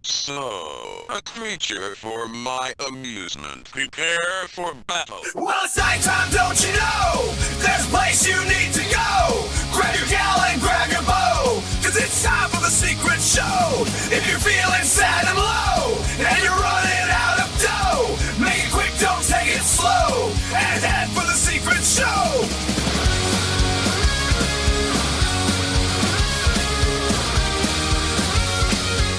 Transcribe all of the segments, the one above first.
So, a creature for my amusement. Prepare for battle. Well, it's nighttime, don't you know? There's a place you need to go. Grab your gal and grab your bow, cause it's time for the secret show. If you're feeling sad and low, and you're running out of dough, make it quick, don't take it slow, and head for the secret show.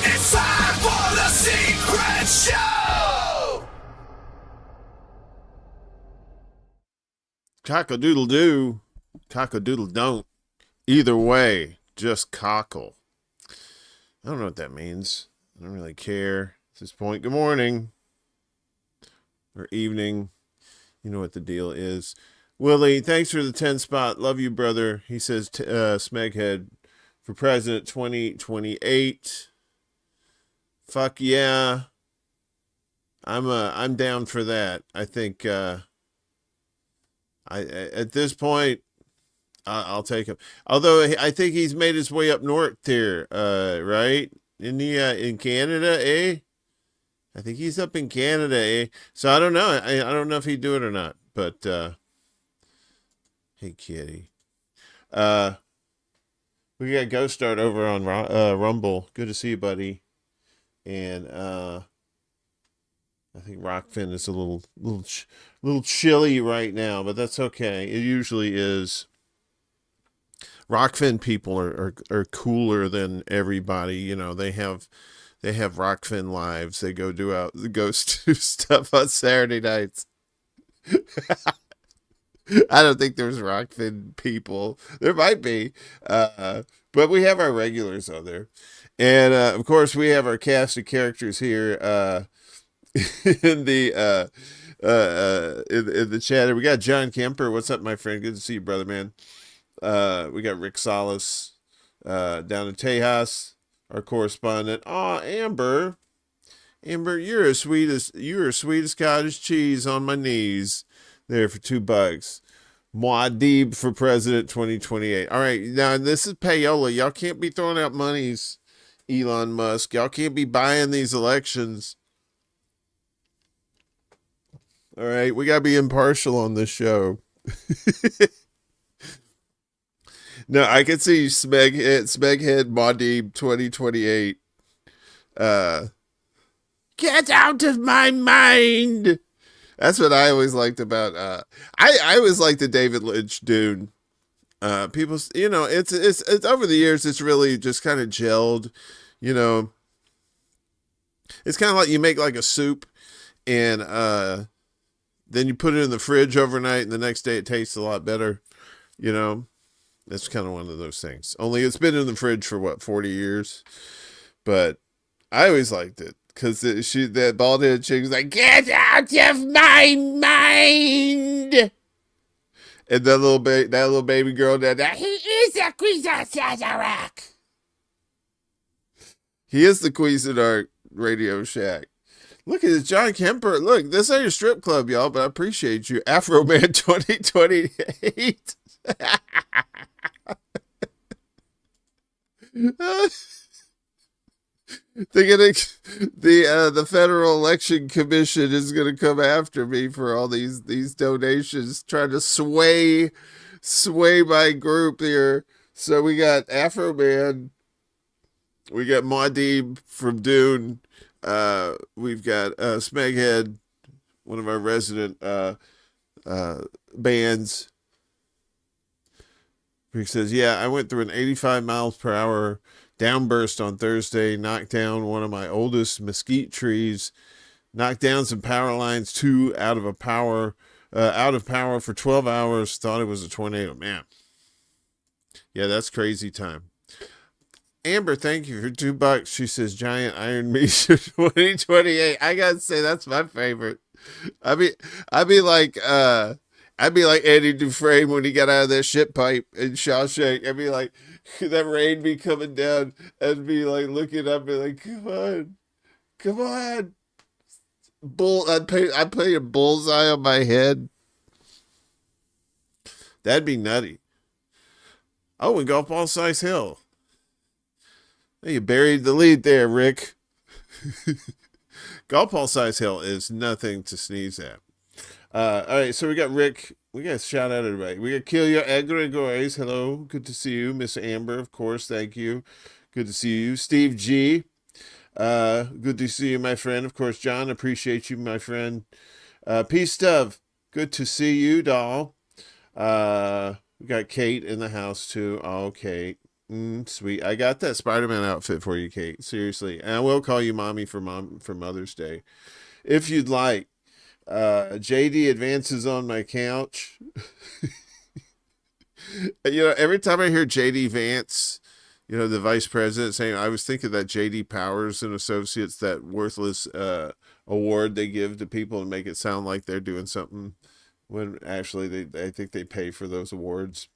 It's time for the secret show! Cock-a-doodle-doo, cock-a-doodle-don't. Either way, just cockle. I don't know what that means. I don't really care at this point. Good morning. Or evening. You know what the deal is. Willie, thanks for the 10 spot. Love you, brother. He says, Smeghead for president 2028. Fuck yeah. I'm down for that. I think at this point I'll take him. Although I think he's made his way up north here, right? In Canada, eh? I think he's up in Canada, eh? So I don't know. I don't know if he'd do it or not. But hey, kitty. We got Ghost Start over on Rumble. Good to see you, buddy. And I think Rockfin is a little chilly right now, but that's okay. It usually is. Rockfin people are cooler than everybody. You know, they have Rockfin lives. They go do stuff on Saturday nights. I don't think there's Rockfin people. There might be, but we have our regulars on there, and of course we have our cast of characters here in the in the chat. We got John Kemper. What's up, my friend? Good to see you, brother, man. We got Rick Salas down in Tejas, our correspondent. Oh, Amber, you're as sweet as cottage cheese on my knees. There for $2. Muad'Dib for president 2028. All right, now this is payola. Y'all can't be throwing out monies, Elon Musk. Y'all can't be buying these elections. All right, we gotta be impartial on this show. No, I can see Smeghead Muad'Dib 2028. Get out of my mind. That's what I always liked about I always liked the David Lynch Dune. People, you know, it's over the years it's really just kind of gelled, you know. It's kind of like you make like a soup and then you put it in the fridge overnight and the next day it tastes a lot better, you know. It's kind of one of those things. Only it's been in the fridge for what, 40 years. But I always liked it. Because that bald-headed chick was like, get out of my mind! And that little baby girl down there, he is a Cuisinart. He is the Cuisinart Radio Shack. Look at this, John Kemper. Look, this ain't a strip club, y'all, but I appreciate you. Afro Man 2028. The Federal Election Commission is gonna come after me for all these donations, trying to sway my group here. So we got Afro Man, we got Muad'Dib from Dune, we've got Smeghead, one of our resident bands. He says, yeah, I went through an 85 miles per hour downburst on Thursday, knocked down one of my oldest mesquite trees, knocked down some power lines, out of power for 12 hours, thought it was a tornado. Man. Yeah, that's crazy time. Amber, thank you for $2. She says, Giant Iron Meat 2028. I gotta say, that's my favorite. I'd be like Eddie Dufresne when he got out of that shit pipe in Shawshank. I'd be like, that rain be coming down and be like looking up and be like, come on. I'd play a bullseye on my head. That'd be nutty. Oh, we go up All Size Hill. Hey, you buried the lead there, Rick. Golf ball size hell is nothing to sneeze at. All right, so we got Rick. We got to shout out everybody. We got Kilia Egregores. Hello, good to see you. Miss Amber, of course, thank you. Good to see you. Steve G. Good to see you, my friend. Of course, John, appreciate you, my friend. Peace, Dove. Good to see you, doll. We got Kate in the house too. Oh, Kate. Sweet. I got that Spider-Man outfit for you, Kate. Seriously. And I will call you mommy for Mother's Day. If you'd like. JD advances on my couch. Every time I hear JD Vance, the vice president saying, I was thinking that JD Powers and Associates, that worthless award they give to people and make it sound like they're doing something when actually I think they pay for those awards.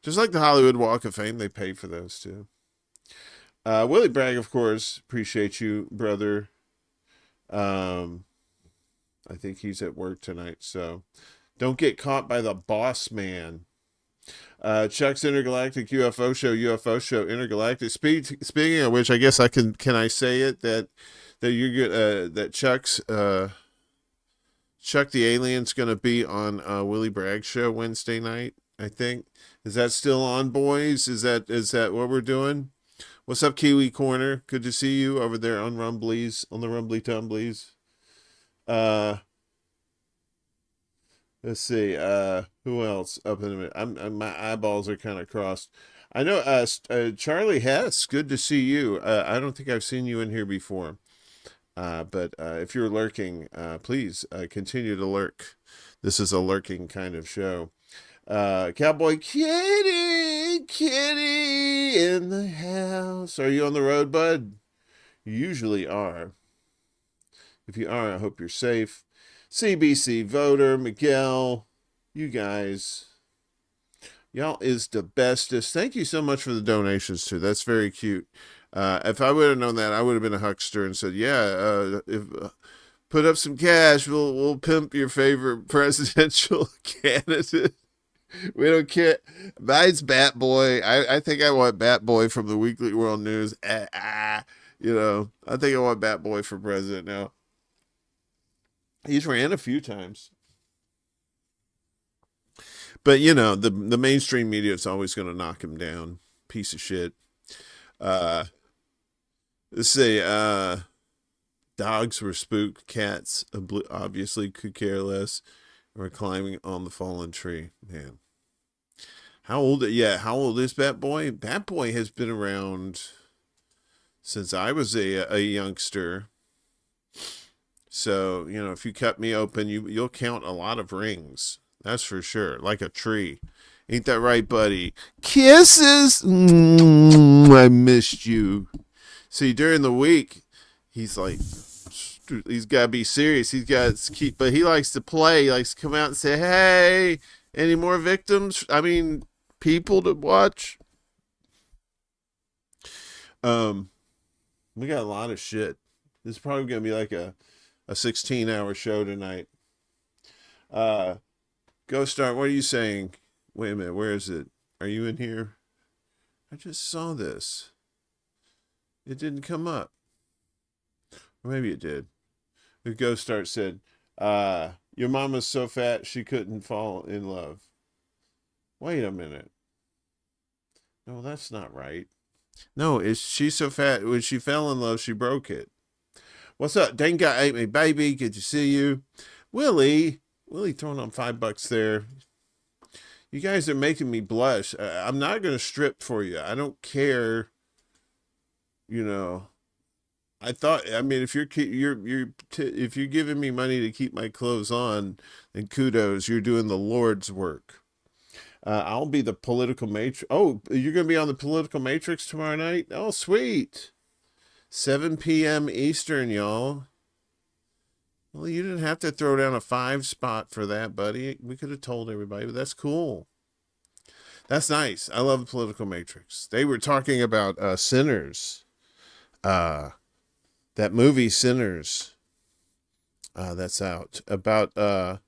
Just like the Hollywood Walk of Fame, they pay for those too. Willie Bragg, of course, appreciate you, brother. I think he's at work tonight, so don't get caught by the boss man. Chuck's Intergalactic UFO Show, Intergalactic. Speaking of which, I guess can I say it that you're good, that Chuck the Alien's gonna be on Willie Bragg's show Wednesday night, I think. Is that still on, boys? Is that what we're doing? What's up, Kiwi Corner? Good to see you over there on Rumblies, on the Rumbly Tumblies. Let's see. Who else up in a minute? My eyeballs are kind of crossed. I know. Charlie Hess. Good to see you. I don't think I've seen you in here before. But if you're lurking, please continue to lurk. This is a lurking kind of show. Cowboy Kitty in the house. Are you on the road, bud? You usually are. If you are, I hope you're safe. CBC voter, Miguel, you guys, y'all is the bestest. Thank you so much for the donations too. That's very cute. If I would have known that, I would have been a huckster and said, yeah, put up some cash. We'll pimp your favorite presidential candidate. We don't care. Mine's Bat Boy. I think I want Bat Boy from the Weekly World News. I think I want Bat Boy for president now. He's ran a few times. But, the mainstream media is always going to knock him down. Piece of shit. Let's see. Dogs were spooked. Cats obviously could care less. We're climbing on the fallen tree. Man. How old is Bat Boy? Bat Boy has been around since I was a youngster. So, if you cut me open, you'll count a lot of rings. That's for sure. Like a tree. Ain't that right, buddy? Kisses! I missed you. See, during the week, he's got to be serious. He's got to keep, but he likes to play. He likes to come out and say, hey, any more victims? I mean, people to watch. We got a lot of shit. This is probably going to be like a 16-hour show tonight. Ghost Star, what are you saying? Wait a minute, where is it? Are you in here? I just saw this. It didn't come up. Or maybe it did. The Ghost Star said, your mama's so fat she couldn't fall in love. Wait a minute. No, that's not right. No, she's so fat when she fell in love she broke it. What's up? Denga ate me, baby. Good to see you. Willie throwing on $5 there. You guys are making me blush. I'm not going to strip for you. I don't care. I mean, if you're giving me money to keep my clothes on, then kudos. You're doing the Lord's work. I'll be the political matrix. Oh, you're going to be on the political matrix tomorrow night? Oh, sweet. 7 p.m. Eastern, y'all. Well, you didn't have to throw down a 5 spot for that, buddy. We could have told everybody, but that's cool. That's nice. I love the political matrix. They were talking about Sinners. That movie, Sinners. That's out. About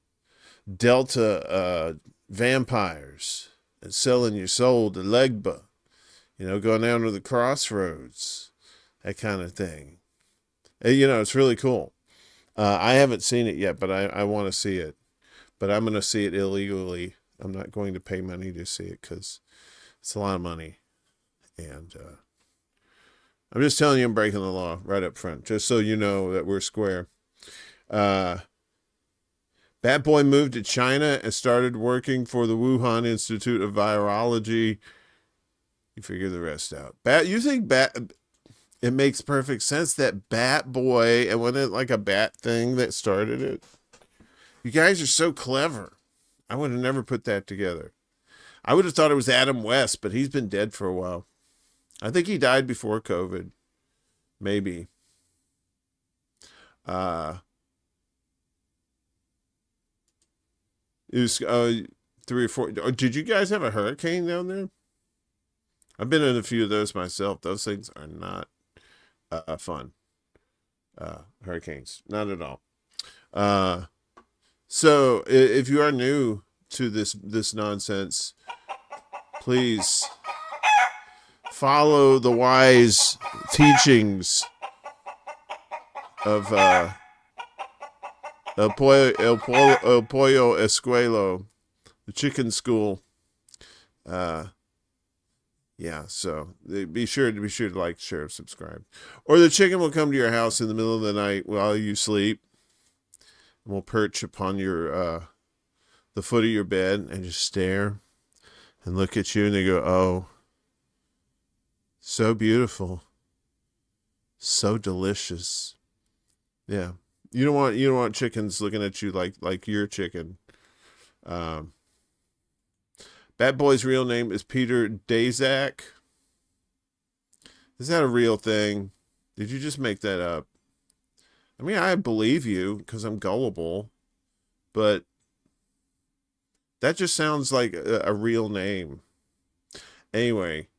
Delta vampires and selling your soul to Legba. Going down to the crossroads. That kind of thing. It's really cool. I haven't seen it yet, but I want to see it. But I'm going to see it illegally. I'm not going to pay money to see it because it's a lot of money. And I'm just telling you I'm breaking the law right up front, just so you know that we're square. Bat Boy moved to China and started working for the Wuhan Institute of Virology. You figure the rest out. It makes perfect sense that Bat Boy, and wasn't it like a bat thing that started it? You guys are so clever. I would have never put that together. I would have thought it was Adam West, but he's been dead for a while. I think he died before COVID. Maybe. It was 3 or 4. Did you guys have a hurricane down there? I've been in a few of those myself. Those things are not fun. Hurricanes, not at all. So if you are new to this nonsense, please follow the wise teachings of El Pollo Escuelo, the chicken school. Yeah, so be sure to like, share, subscribe. Or the chicken will come to your house in the middle of the night while you sleep. And will perch upon your the foot of your bed and just stare and look at you, and they go, "Oh, so beautiful, so delicious." Yeah, you don't want chickens looking at you like your chicken. Bat Boy's real name is Peter Daszak. Is that a real thing? Did you just make that up? I mean, I believe you because I'm gullible, but that just sounds like a real name. Anyway,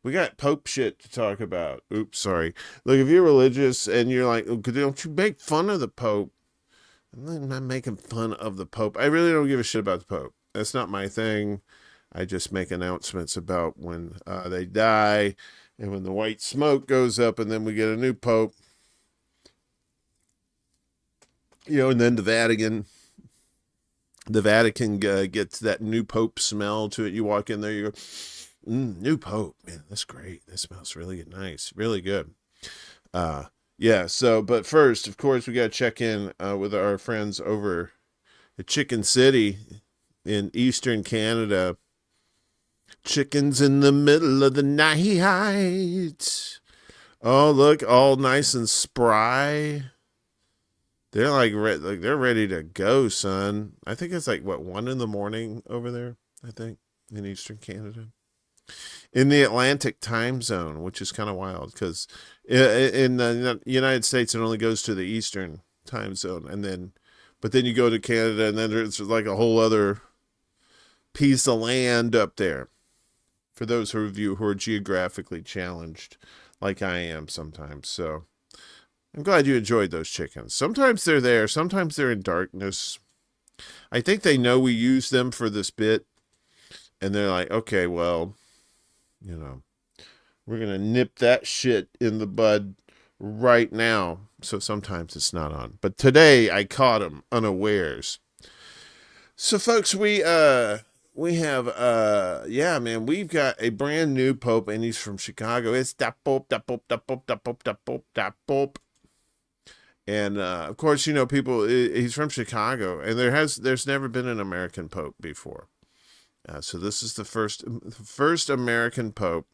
we got Pope shit to talk about. Oops, sorry. Look, if you're religious and you're like, oh, don't you make fun of the Pope? I'm not making fun of the Pope. I really don't give a shit about the Pope. That's not my thing. I just make announcements about when they die and when the white smoke goes up and then we get a new Pope. And then the Vatican gets that new Pope smell to it. You walk in there, you go, new Pope, man, that's great. That smells really nice, really good. Yeah. So, but first, of course, we got to check in with our friends over at Chicken City in Eastern Canada. Chickens in the middle of the night. Oh, look, all nice and spry. They're they're ready to go, son. I think it's 1 a.m. over there, I think, in Eastern Canada. In the Atlantic time zone, which is kind of wild because in the United States, it only goes to the Eastern time zone. But then you go to Canada and then there's like a whole other piece of land up there. For those of you who are geographically challenged, like I am sometimes. So I'm glad you enjoyed those chickens. Sometimes they're there. Sometimes they're in darkness. I think they know we use them for this bit. And they're like, okay, well, we're going to nip that shit in the bud right now. So sometimes it's not on. But today I caught them unawares. So folks, we have, man, we've got a brand new Pope and he's from Chicago. It's that Pope. And, of course, people, he's from Chicago, and there's never been an American Pope before. So this is the first American Pope.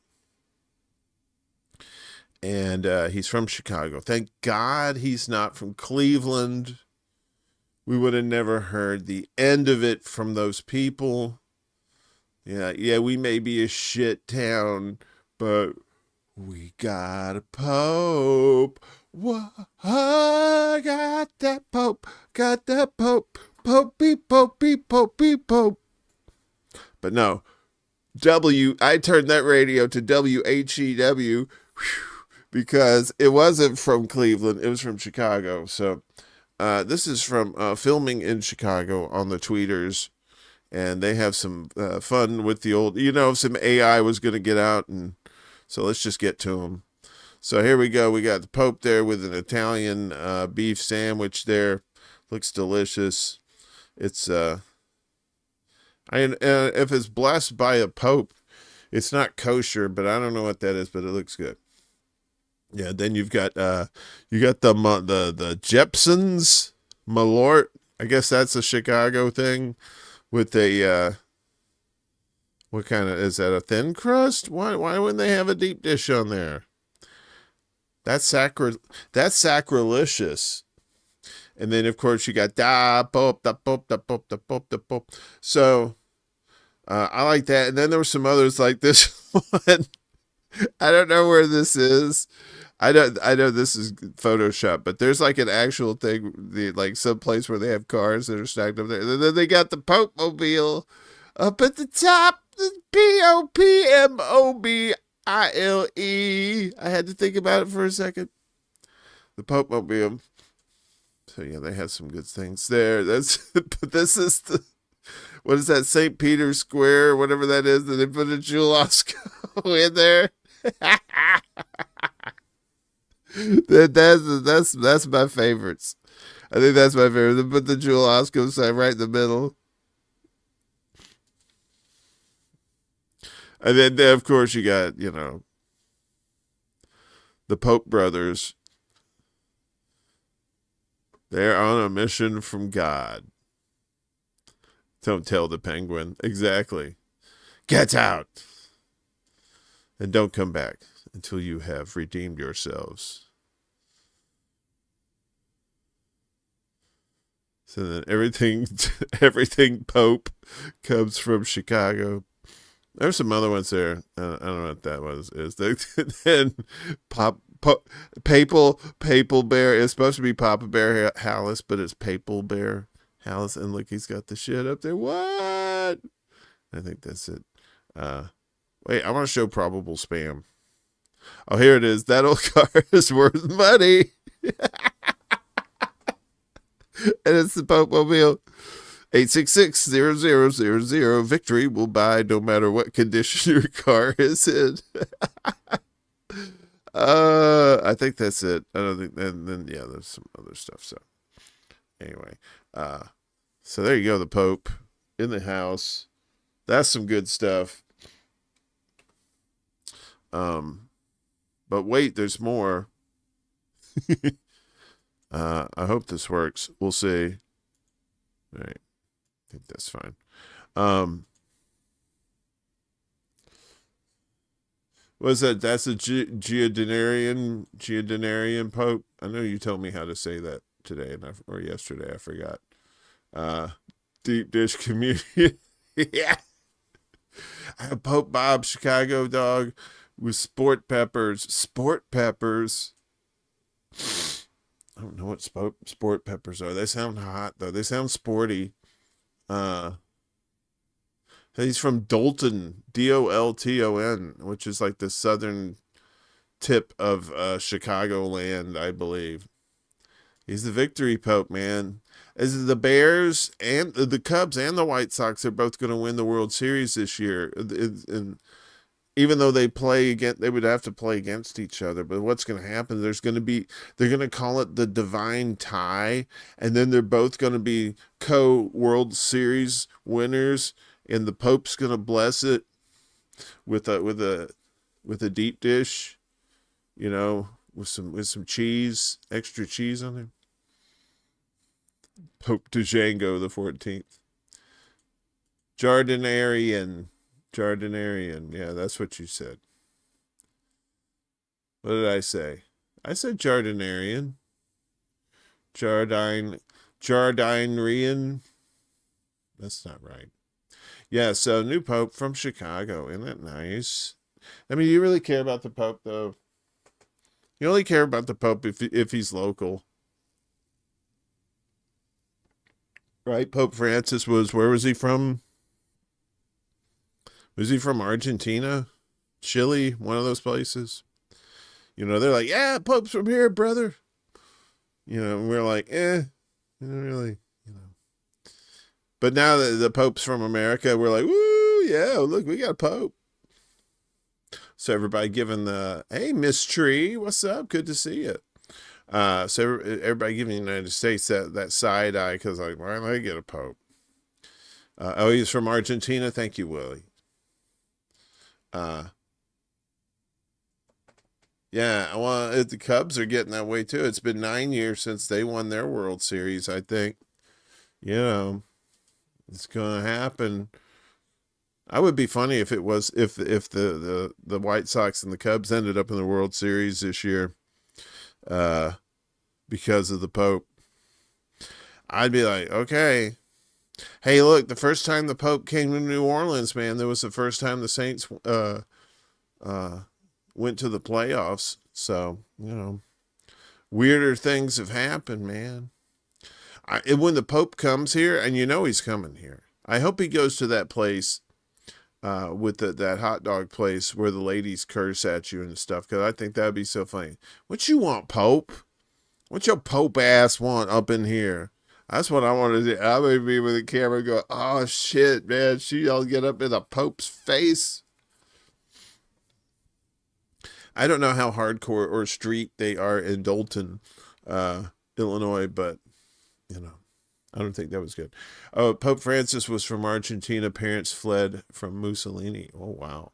And, he's from Chicago. Thank God he's not from Cleveland. We would have never heard the end of it from those people. Yeah, we may be a shit town, but we got a Pope. What? Got that Pope. Popey, Pope. But no, I turned that radio to WHEW because it wasn't from Cleveland. It was from Chicago. So this is from filming in Chicago on the tweeters. And they have some fun with the old, some AI was going to get out. And so let's just get to them. So here we go. We got the Pope there with an Italian beef sandwich there. Looks delicious. It's if it's blessed by a Pope, it's not kosher, but I don't know what that is, but it looks good. Yeah, then you got the Jepsons Malort. I guess that's a Chicago thing with a what kind of, is that a thin crust? Why wouldn't they have a deep dish on there? That's sacrilegious. And then of course you got da Pope, da Pope, da Pope, da Pope, da Pope. So I like that. And then there were some others like this one. I don't know where this is. I know this is Photoshop, but there's like an actual thing, like some place where they have cars that are stacked up there. And then they got the Pope mobile up at the top, the Popmobile. I had to think about it for a second. The Pope mobile. So yeah, they have some good things there. But this is the, what is that, St. Peter's Square, whatever that is, that they put a Jewel Osco in there. That's my favorites. I think that's my favorite. They put the Jewel Osco sign right in the middle. And then of course you got, the Pope brothers. They're on a mission from God. Don't tell the penguin. Exactly. Get out. And don't come back until you have redeemed yourselves. So then everything Pope comes from Chicago. There's some other ones there. I don't know what that was. Then Papal Bear. It's supposed to be Papa Bear Hallis, but it's Papal Bear Hallis. And look, he's got the shit up there. What? I think that's it. Wait, I want to show probable spam. Oh, here it is. That old car is worth money. And it's the Pope mobile. 866-0000. Victory will buy no matter what condition your car is in. I think that's it. I don't think, and then yeah, there's some other stuff. So anyway, so there you go. The Pope in the house. That's some good stuff. But wait, there's more. I hope this works. We'll see. All right. I think that's fine. Was that? That's a Giordinarian Pope. I know you told me how to say that today or yesterday. I forgot. Deep dish communion. Yeah. I have Pope Bob Chicago dog with sport peppers. Sport peppers. I don't know what sport peppers are. They sound hot though. They sound sporty. He's from Dolton, Dolton, which is like the southern tip of Chicagoland, I believe. He's the victory Pope, man. As the Bears and the Cubs and the White Sox are both going to win the World Series this year. And even though they would have to play against each other. But what's going to happen? They're going to call it the divine tie, and then they're both going to be co-World Series winners, and the Pope's going to bless it with a deep dish, with some cheese, extra cheese on there. Pope Django the 14th. Jardinarian. Yeah, that's what you said. What did I say? I said Jardinarian. Jardinarian. That's not right. Yeah, so new Pope from Chicago. Isn't that nice? I mean, you really care about the Pope, though. You only care about the Pope if he's local. Right? Pope Francis where was he from? Was he from Argentina? Chile? One of those places? They're like, yeah, Pope's from here, brother. And we're like, really, But now that the Pope's from America, we're like, woo, yeah, look, we got a Pope. So everybody giving the, hey, Miss Tree, what's up? Good to see you. So everybody giving the United States that side eye because like, why don't they get a pope? Oh, he's from Argentina. Thank you, Willie. Yeah, well, the Cubs are getting that way too. It's been 9 years since they won their World Series. I think, you know, it's going to happen. I would be funny if it was if the White Sox and the Cubs ended up in the World Series this year, because of the Pope. I'd be like, okay, hey, look, the first time the Pope came to New Orleans, man, that was the first time the Saints went to the playoffs. So, you know, weirder things have happened, man. When the Pope comes here, and you know he's coming here, I hope he goes to that place with that hot dog place where the ladies curse at you and stuff, because I think that'd be so funny. What you want, Pope? What your Pope ass want up in here? That's what I want to do. I'm going to be with the camera and go, oh, shit, man. She'll get up in the Pope's face. I don't know how hardcore or street they are in Dalton, Illinois, but, you know, I don't think that was good. Oh, Pope Francis was from Argentina. Parents fled from Mussolini. Oh, wow.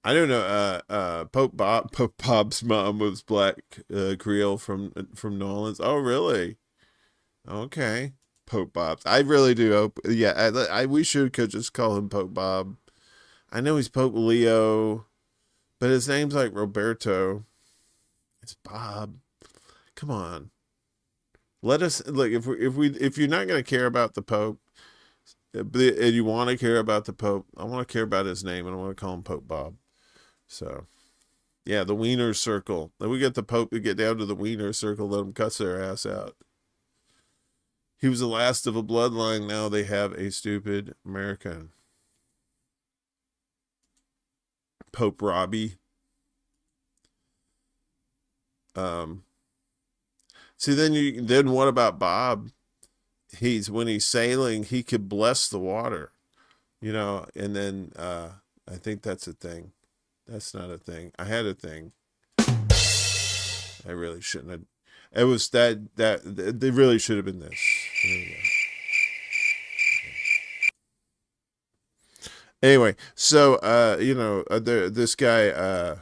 I don't know. Pope Bob's mom was black Creole from New Orleans. Oh, really? Okay. Pope Bob. I really do hope. Yeah, we could just call him Pope Bob. I know he's Pope Leo, but his name's like Roberto. It's Bob. Come on. Let us look. If you're not going to care about the Pope, and you want to care about the Pope, I want to care about his name, and I want to call him Pope Bob. So, yeah, the Wiener Circle. Then we get the Pope to get down to the Wiener Circle, let them cuss their ass out. He was the last of a bloodline. Now they have a stupid American. Pope Robbie. See, then what about Bob? When he's sailing, he could bless the water, you know, and then I think that's a thing. That's not a thing. I had a thing. I really shouldn't have. It was that they really should have been this. There you go. Anyway, so you know, this guy,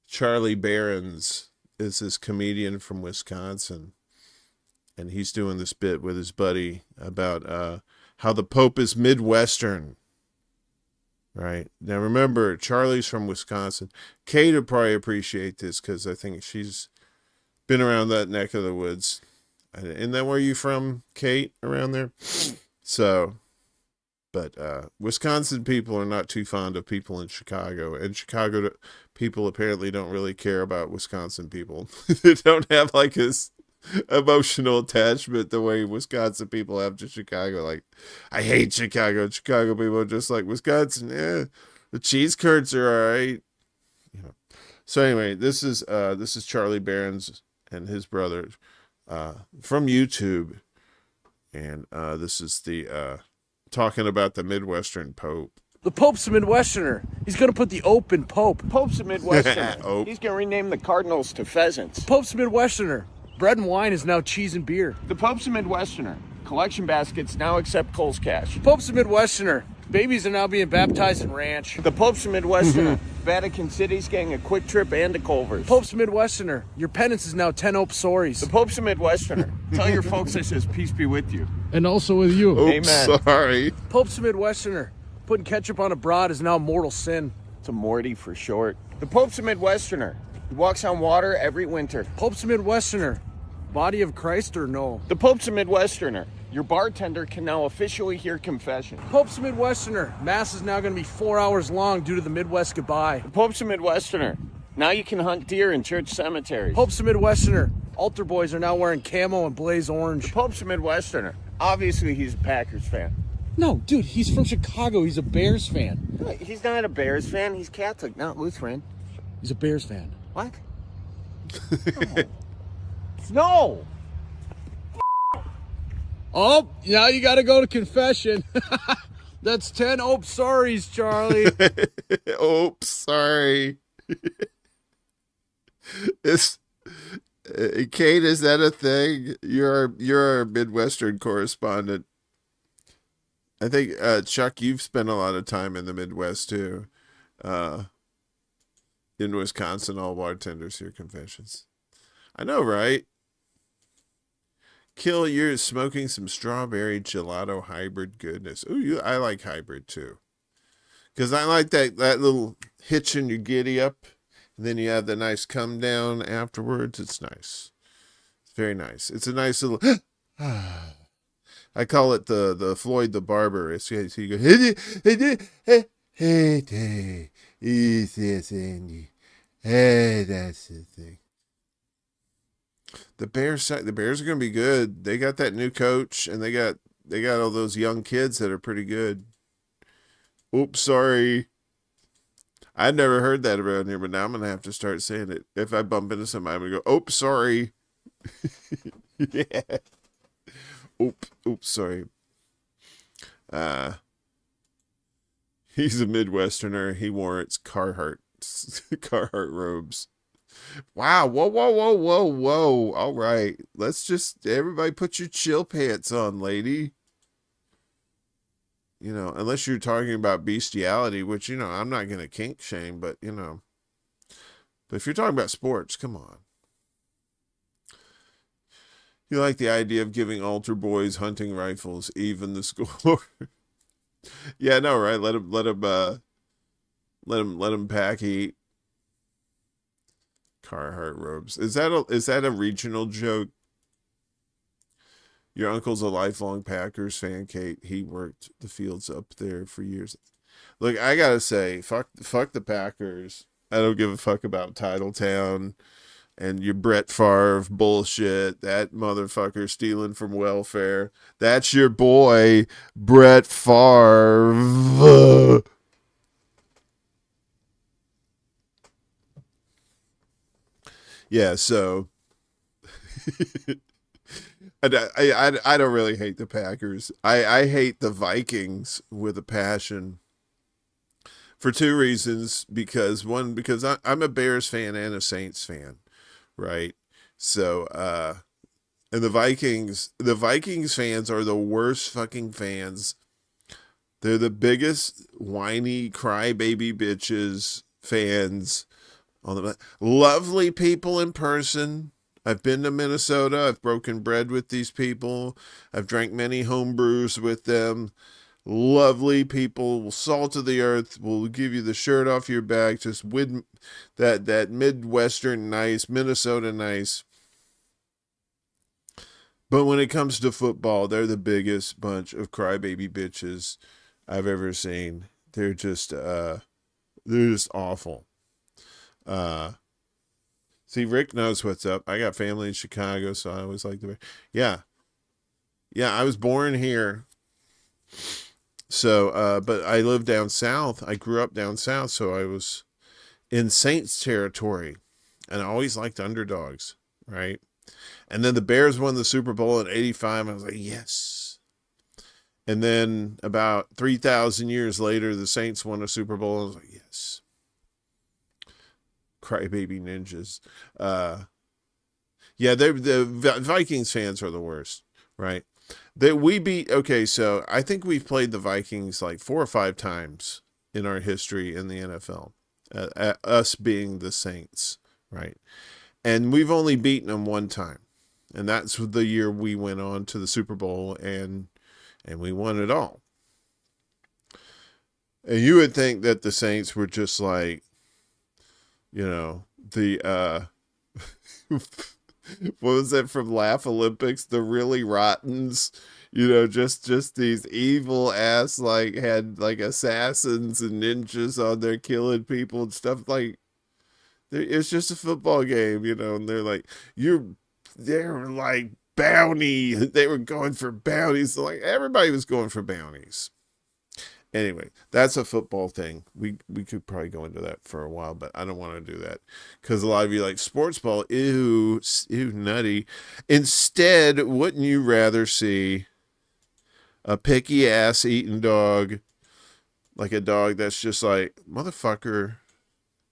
Charlie Barons is this comedian from Wisconsin, and he's doing this bit with his buddy about how the Pope is Midwestern. Right now, remember, Charlie's from Wisconsin. Kate would probably appreciate this because I think she's been around that neck of the woods. Isn't that where you from, Kate, around there? So, but Wisconsin people are not too fond of people in Chicago, and Chicago people apparently don't really care about Wisconsin people. They don't have like this emotional attachment the way Wisconsin people have to Chicago. Like, I hate Chicago. Chicago people are just like, Wisconsin, the cheese curds are all right. You know. So anyway, this is Charlie Barons and his brother. From YouTube, and this is the talking about the Midwestern Pope. The Pope's a Midwesterner. He's going to put the ope in Pope. Pope's a Midwesterner. He's going to rename the Cardinals to pheasants. The Pope's a Midwesterner. Bread and wine is now cheese and beer. The Pope's a Midwesterner. Collection baskets now accept Kohl's cash. The Pope's a Midwesterner. Babies are now being baptized in ranch. The Pope's a Midwesterner. Vatican City's getting a Quick Trip and a Culver's. The Pope's a Midwesterner. Your penance is now 10 Ope Sories. The Pope's a Midwesterner. Tell your folks I says peace be with you. And also with you. Oops, amen. Sorry. Pope's a Midwesterner. Putting ketchup on a broad is now mortal sin. It's a Morty for short. The Pope's a Midwesterner. He walks on water every winter. Pope's a Midwesterner. Body of Christ or no? The Pope's a Midwesterner. Your bartender can now officially hear confession. Pope's a Midwesterner. Mass is now going to be 4 hours long due to the Midwest goodbye. The Pope's a Midwesterner. Now you can hunt deer in church cemeteries. Pope's a Midwesterner. Altar boys are now wearing camo and blaze orange. The Pope's a Midwesterner. Obviously, he's a Packers fan. No, dude, he's from Chicago. He's a Bears fan. He's not a Bears fan. He's Catholic, not Lutheran. He's a Bears fan. What? No. Oh, now you got to go to confession. That's 10 sorries, Charlie. Oops, sorry. It's Kate, is that a thing? You're our Midwestern correspondent. I think Chuck, you've spent a lot of time in the Midwest too. In Wisconsin, all bartenders hear confessions. I know, right? Kill, you're smoking some strawberry gelato hybrid goodness. Ooh, I like hybrid too. Because I like that little hitch in your giddy up. And then you have the nice come down afterwards. It's nice. It's very nice. It's a nice little... I call it the Floyd the Barber. So you go... Hey, that's the thing. The Bears are going to be good. They got that new coach, and they got all those young kids that are pretty good. Oops, sorry. I'd never heard that around here, but now I'm going to have to start saying it. If I bump into somebody, I'm going to go, oops, sorry. Yeah. Oops, sorry. He's a Midwesterner. He warrants Carhartt robes. Wow. Whoa. All right. Let's just, everybody put your chill pants on, lady. You know, unless you're talking about bestiality, which, you know, I'm not going to kink shame, but, you know. But if you're talking about sports, come on. You like the idea of giving altar boys hunting rifles, even the score. Yeah, no, right? Let him pack heat. Carhartt robes. Is that a regional joke? Your uncle's a lifelong Packers fan, Kate. He worked the fields up there for years. Look, I gotta say, fuck the Packers. I don't give a fuck about Titletown and your Brett Favre bullshit. That motherfucker stealing from welfare. That's your boy, Brett Favre. Yeah, so I don't really hate the Packers. I hate the Vikings with a passion for two reasons. Because I'm a Bears fan and a Saints fan, right? So and the Vikings fans are the worst fucking fans. They're the biggest whiny crybaby bitches fans on the lovely people in person. I've been to Minnesota. I've broken bread with these people. I've drank many home brews with them. Lovely people, salt of the earth, will give you the shirt off your back. Just with that Midwestern nice, Minnesota nice. But when it comes to football, they're the biggest bunch of crybaby bitches I've ever seen. They're just awful. See, Rick knows what's up. I got family in Chicago, so I always like the... Yeah, I was born here. So, but I lived down south. I grew up down south, so I was in Saints territory. And I always liked underdogs, right? And then the Bears won the Super Bowl in 85. I was like, yes. And then about 3,000 years later, the Saints won a Super Bowl. I was like, yes. Crybaby ninjas. Yeah, the Vikings fans are the worst, right? So I think we've played the Vikings like 4 or 5 times in our history in the NFL, us being the Saints, right? And we've only beaten them one time, and that's the year we went on to the Super Bowl and we won it all. And you would think that the Saints were just like, you know, the what was that from Laugh Olympics? The really rottens, you know, just these evil ass, like, had like assassins and ninjas on there killing people and stuff. Like, it's just a football game, you know, and they're like, they're like bounty. They were going for bounties. Like, everybody was going for bounties. Anyway, that's a football thing. We could probably go into that for a while, but I don't want to do that because a lot of you like sports ball. Ew, nutty. Instead, wouldn't you rather see a picky ass eating dog, like a dog that's just like, motherfucker.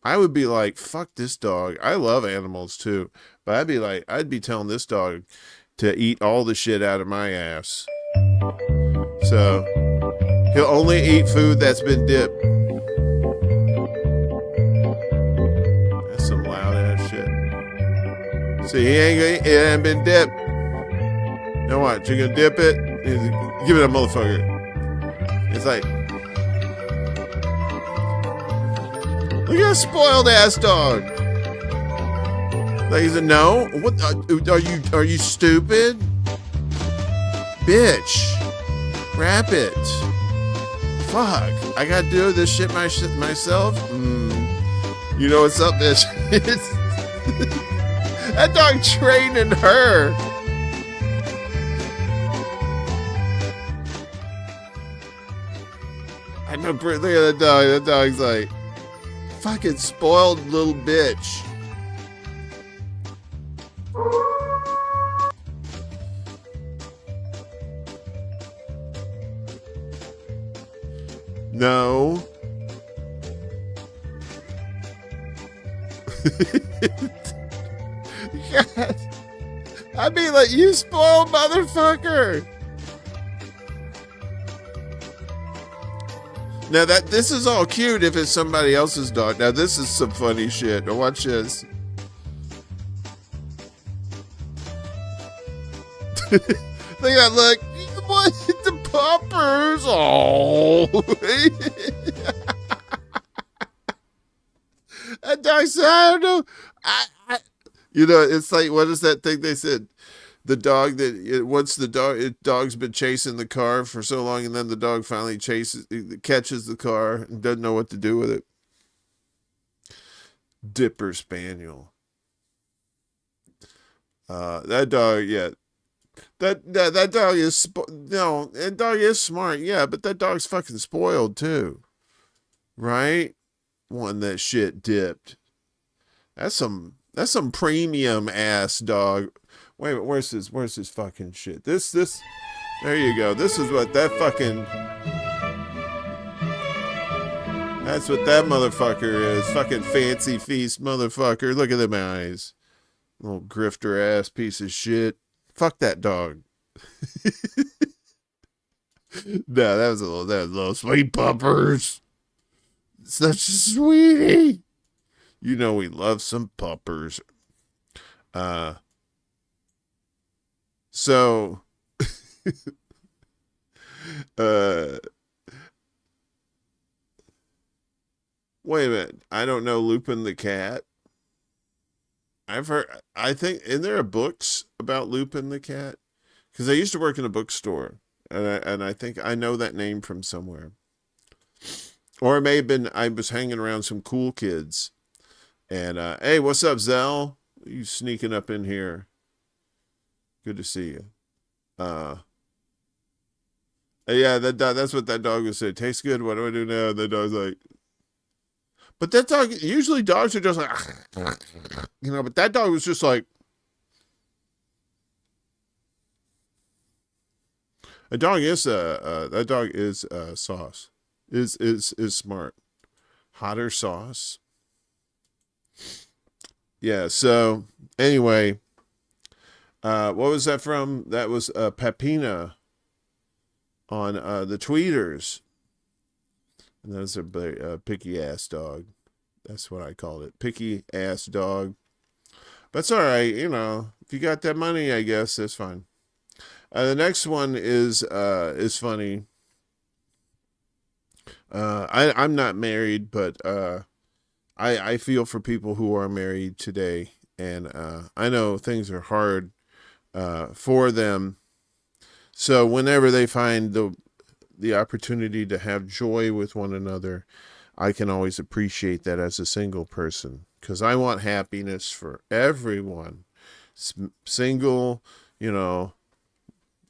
I would be like, fuck this dog. I love animals too, but I'd be telling this dog to eat all the shit out of my ass. So he'll only eat food that's been dipped. That's some loud ass shit. See, it ain't been dipped. Now what? You gonna dip it? Give it a motherfucker. It's like, look at a spoiled ass dog. Like, he said, no. What are you stupid? Bitch. Wrap it. Fuck. I gotta do this shit myself? You know what's up, bitch? That dog training her. I know, look at that dog. That dog's like, fucking spoiled little bitch. No. God. I mean, like, you spoiled motherfucker. Now this is all cute if it's somebody else's dog. Now this is some funny shit. Now watch this. Look at that look. What the puppers? Oh. That dog said, I don't know. You know, it's like, what is that thing they said? The dog once the dog's been chasing the car for so long, and then the dog finally catches the car and doesn't know what to do with it. Dipper Spaniel. That dog, yeah. That dog is that dog is smart, yeah, but that dog's fucking spoiled too, right? Wanting that shit dipped. That's some premium ass dog. Wait a minute, where's this fucking shit? This, there you go. This is what that fucking, that's what that motherfucker is. Fucking fancy feast motherfucker. Look at them eyes. Little grifter ass piece of shit. Fuck that dog. No, that was a little sweet puppers. Such a sweetie. You know we love some puppers. So, wait a minute. I don't know Lupin the cat. I've heard, I think, isn't there books about Lupin the cat? Because I used to work in a bookstore, and I think I know that name from somewhere. Or it may have been, I was hanging around some cool kids. And, hey, what's up, Zell? You sneaking up in here. Good to see you. Yeah, that's what that dog would say. Tastes good. What do I do now? The dog's like, but that dog, usually dogs are just like, you know, but that dog was just like, that dog is sauce. Is smart. Hotter sauce. Yeah, so anyway, what was that from? That was Pepina on the tweeters. And that's a picky ass dog. That's what I called it. Picky ass dog. But it's all right, you know. If you got that money, I guess that's fine. The next one is funny. I'm not married, but I feel for people who are married today, and I know things are hard for them. So whenever they find the opportunity to have joy with one another, I can always appreciate that as a single person, because I want happiness for everyone. Single, you know,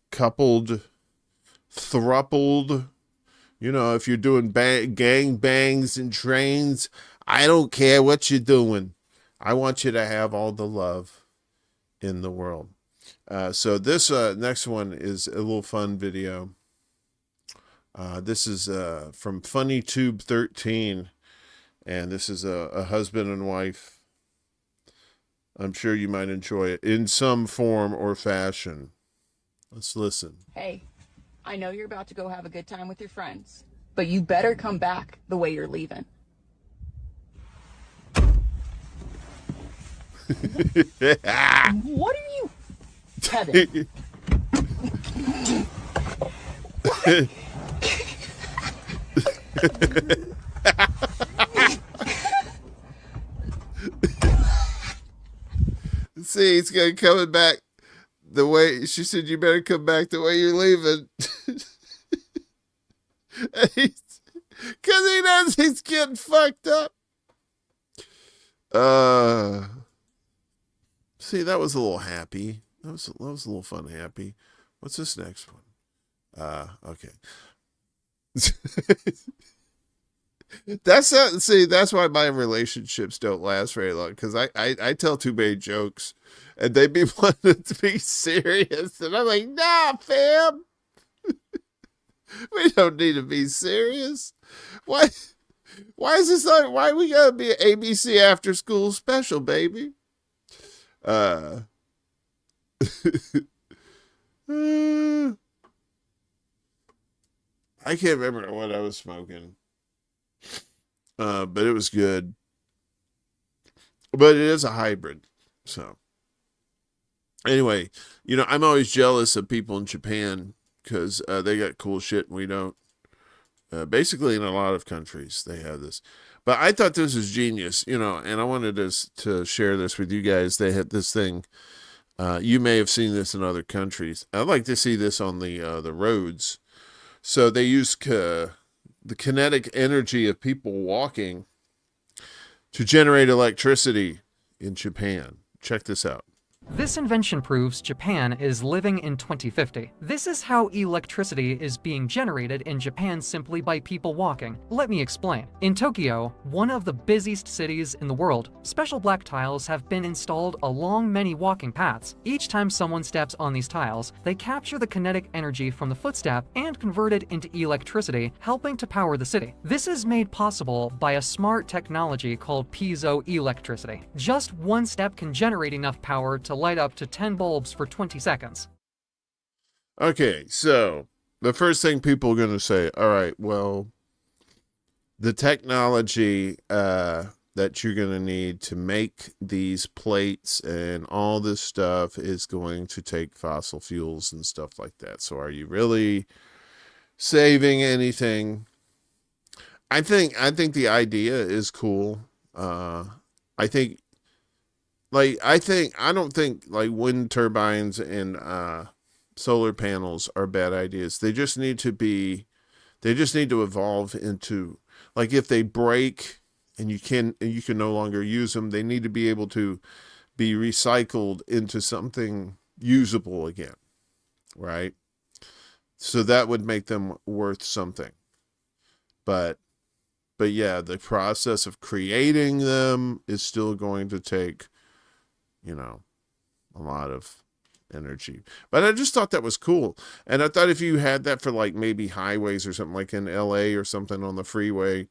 coupled, thrupled, you know, if you're doing gang bangs and trains, I don't care what you're doing. I want you to have all the love in the world. So this next one is a little fun video. This is from FunnyTube13, and this is a husband and wife. I'm sure you might enjoy it in some form or fashion. Let's listen. Hey, I know you're about to go have a good time with your friends, but you better come back the way you're leaving. What are you, Kevin? See, he's gonna coming back the way she said. You better come back the way you're leaving, because he knows he's getting fucked up. See, that was a little happy. That was a little fun, happy. What's this next one? Okay. That's why my relationships don't last very long, because I tell too many jokes and they be wanting to be serious, and I'm like, nah, fam. We don't need to be serious. Why is this like, why we gotta be an ABC after school special, baby? I can't remember what I was smoking. But it was good. But it is a hybrid. So anyway, I'm always jealous of people in Japan because they got cool shit and we don't. Basically, in a lot of countries, they have this. But I thought this was genius, and I wanted to share this with you guys. They had this thing. You may have seen this in other countries. I'd like to see this on the roads. So they use the kinetic energy of people walking to generate electricity in Japan. Check this out. This invention proves Japan is living in 2050. This is how electricity is being generated in Japan simply by people walking. Let me explain. In Tokyo, one of the busiest cities in the world, special black tiles have been installed along many walking paths. Each time someone steps on these tiles, they capture the kinetic energy from the footstep and convert it into electricity, helping to power the city. This is made possible by a smart technology called piezoelectricity. Just one step can generate enough power to light up to 10 bulbs for 20 seconds. Okay, so the first thing people are going to say, all right, well, the technology that you're going to need to make these plates and all this stuff is going to take fossil fuels and stuff like that. So are you really saving anything? I think the idea is cool. I don't think like wind turbines and solar panels are bad ideas. They just need to evolve into, like, if they break and you can no longer use them, they need to be able to be recycled into something usable again, right? So that would make them worth something. But yeah, the process of creating them is still going to take a lot of energy. But I just thought that was cool. And I thought if you had that for like maybe highways or something, like in LA or something on the freeway,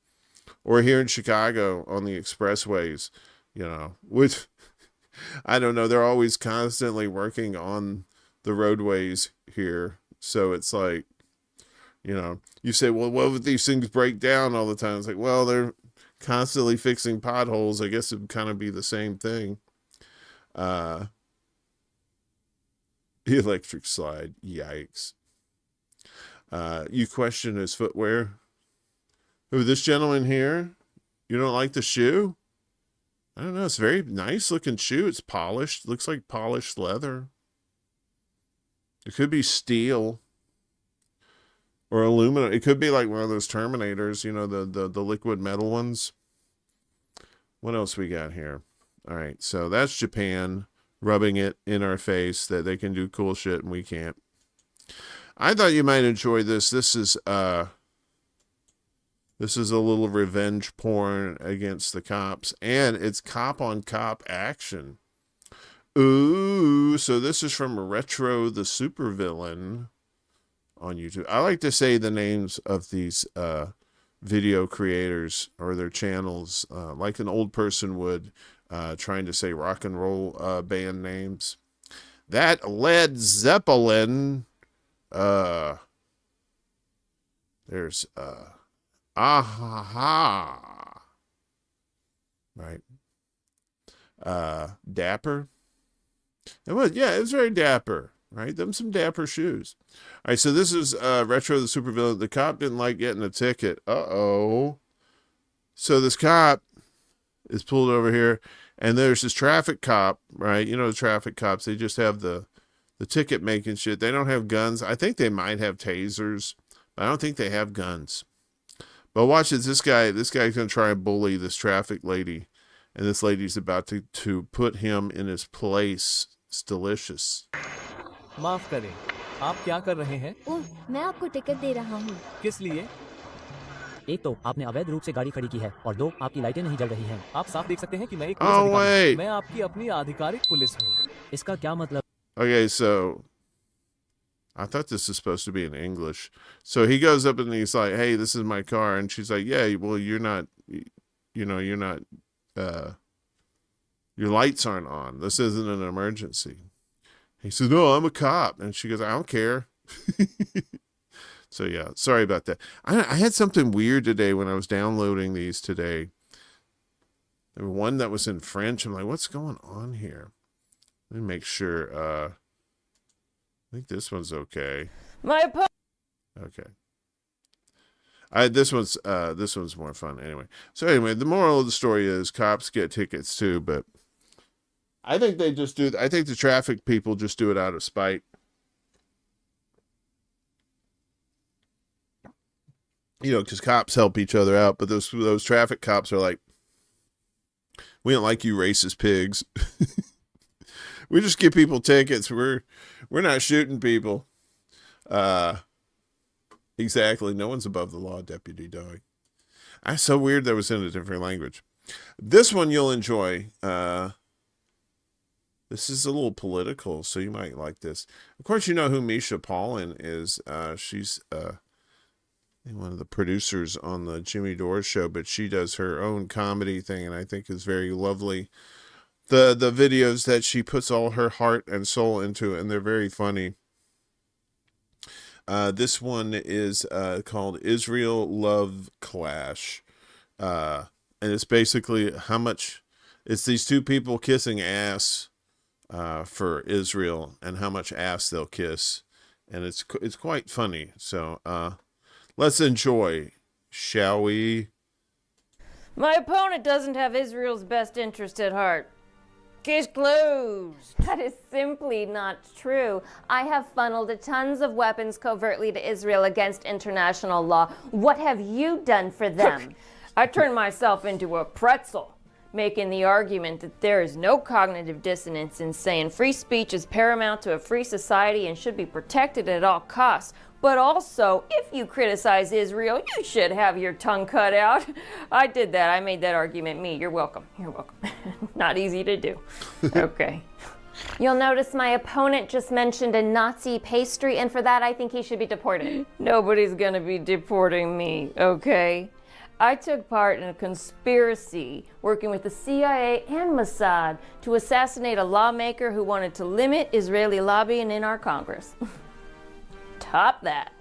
or here in Chicago on the expressways, which I don't know, they're always constantly working on the roadways here. So it's like, you say, well, what if these things break down all the time? It's like, well, they're constantly fixing potholes. I guess it would kind of be the same thing. Electric slide, yikes. You question his footwear. Who, this gentleman here? You don't like the shoe? I don't know, it's a very nice looking shoe. It's polished, looks like polished leather. It could be steel or aluminum. It could be like one of those Terminators, the liquid metal ones. What else we got here? All right, so that's Japan rubbing it in our face that they can do cool shit and we can't. I thought you might enjoy this. This is a little revenge porn against the cops, and it's cop on cop action. Ooh, so this is from Retro the Supervillain on YouTube. I like to say the names of these video creators or their channels like an old person would, trying to say rock and roll band names. That Led Zeppelin, there's Aha, right? Dapper. It was very dapper, right? Them some dapper shoes. All right, so this is Retro the Supervillain. The cop didn't like getting a ticket. Uh-oh. So this cop is pulled over here, and there's this traffic cop, right? You know the traffic cops, they just have the ticket making shit. They don't have guns. I think they might have tasers, but I don't think they have guns. But watch this guy's going to try and bully this traffic lady, and this lady's about to put him in his place. It's delicious. माफ करें, आप क्या कर रहे हैं? ओह, मैं आपको ticket दे रहा हूँ। किस लिए? एक तो आपने अवैध रूप से गाड़ी खड़ी की है और दो आपकी लाइटें नहीं जल रही हैं। आप साफ देख सकते हैं कि मैं एक पुलिस अधिकारी हूँ। मैं आपकी अपनी आधिकारिक पुलिस हूँ। इसका क्या मतलब? Okay, so I thought this is supposed to be in English. So he goes up and he's like, "Hey, this is my car," and she's like, "Yeah, well, you're not, you're not, your lights aren't on. This isn't an emergency." He says, "No, I'm a cop," and she goes, "I don't care." So yeah, sorry about that. I had something weird today when I was downloading these today. There was one that was in French. I'm like, what's going on here? Let me make sure. I think this one's okay. Okay. This one's more fun anyway. So anyway, the moral of the story is cops get tickets too, but I think they just do. I think the traffic people just do it out of spite. Because cops help each other out, but those traffic cops are like, "We don't like you racist pigs. We just give people tickets. We're not shooting people." Exactly. No one's above the law, Deputy Dog. It's so weird that was in a different language. This one you'll enjoy. This is a little political, so you might like this. Of course, you know who Misha Paulin is. She's one of the producers on the Jimmy Dore show, but she does her own comedy thing, and I think is very lovely. The videos that she puts all her heart and soul into, and they're very funny. This one is called Israel Love Clash. And it's basically it's these two people kissing ass for Israel and how much ass they'll kiss. And it's quite funny. So let's enjoy, shall we? My opponent doesn't have Israel's best interest at heart. Case closed. That is simply not true. I have funneled tons of weapons covertly to Israel against international law. What have you done for them? I turned myself into a pretzel, making the argument that there is no cognitive dissonance in saying free speech is paramount to a free society and should be protected at all costs. But also, if you criticize Israel, you should have your tongue cut out. I did that. I made that argument me. You're welcome. You're welcome. Not easy to do. Okay. You'll notice my opponent just mentioned a Nazi pastry, and for that I think he should be deported. Nobody's gonna be deporting me, okay? I took part in a conspiracy working with the CIA and Mossad to assassinate a lawmaker who wanted to limit Israeli lobbying in our Congress. Top that.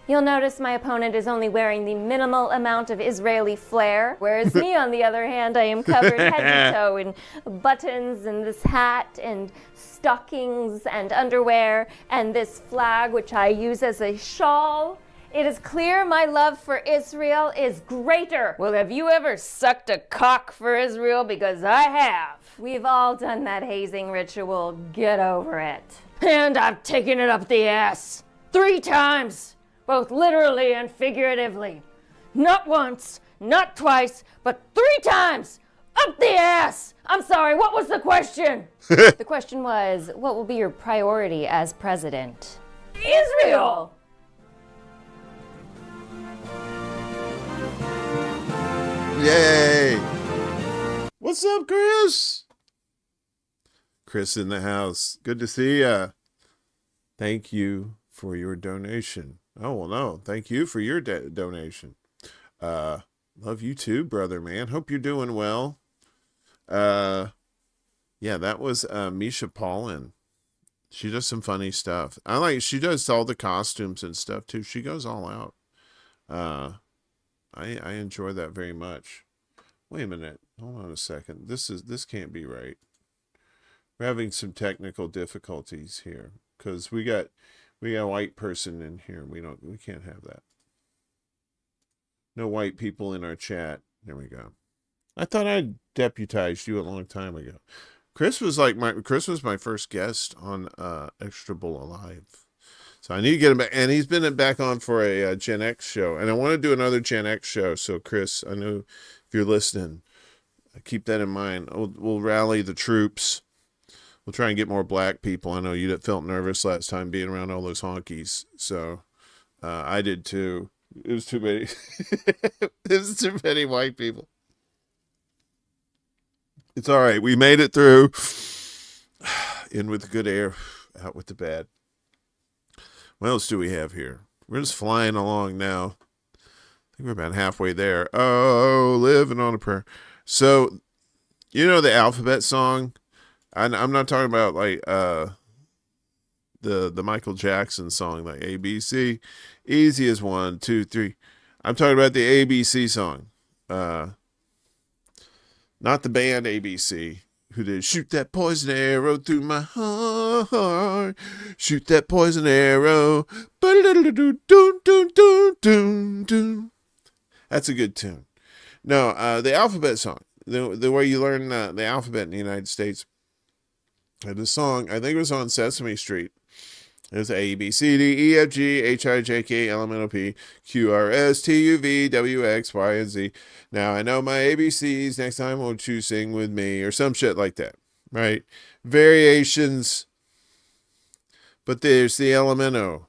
You'll notice my opponent is only wearing the minimal amount of Israeli flair, whereas me, on the other hand, I am covered head to toe in buttons and this hat and stockings and underwear and this flag, which I use as a shawl. It is clear my love for Israel is greater. Well, have you ever sucked a cock for Israel? Because I have. We've all done that hazing ritual. Get over it. And I've taken it up the ass 3 times, both literally and figuratively. Not once, not twice, but 3 times up the ass. I'm sorry, what was the question? The question was, what will be your priority as president? Israel! Yay! What's up, Chris? Chris in the house. Good to see ya. Thank you for your donation. Oh, well, no. Thank you for your donation. Love you too, brother, man. Hope you're doing well. Yeah, that was Misha Paulin. She does some funny stuff. She does all the costumes and stuff too. She goes all out. I enjoy that very much. Wait a minute. Hold on a second. This can't be right. We're having some technical difficulties here because we got a white person in here. We can't have that. No white people in our chat. There we go. I thought I deputized you a long time ago. Chris was my first guest on ExtraBulla Live. So I need to get him back, and he's been back on for a Gen X show, and I want to do another Gen X show. So Chris, I know if you're listening, keep that in mind. We'll rally the troops. We'll try and get more black people. I know you felt nervous last time being around all those honkies, so I did too. It was too many. It was too many white people. It's all right. We made it through. In with the good air, out with the bad. What else do we have here? We're just flying along now. I think we're about halfway there. Oh, living on a prayer. So, you know the alphabet song? I'm not talking about like the Michael Jackson song, like ABC, easy as 1, 2, 3. I'm talking about the ABC song, not the band ABC, who did "Shoot That Poison Arrow Through My Heart, Shoot That Poison Arrow." That's a good tune. No, the alphabet song, the way you learn the alphabet in the United States. The song, I think it was on Sesame Street. It was A, B, C, D, E, F, G, H, I, J, K, L, M, N, O, P, Q, R, S, T, U, V, W, X, Y, and Z. Now I know my ABCs. Next time won't you sing with me? Or some shit like that, right? Variations. But there's the elemento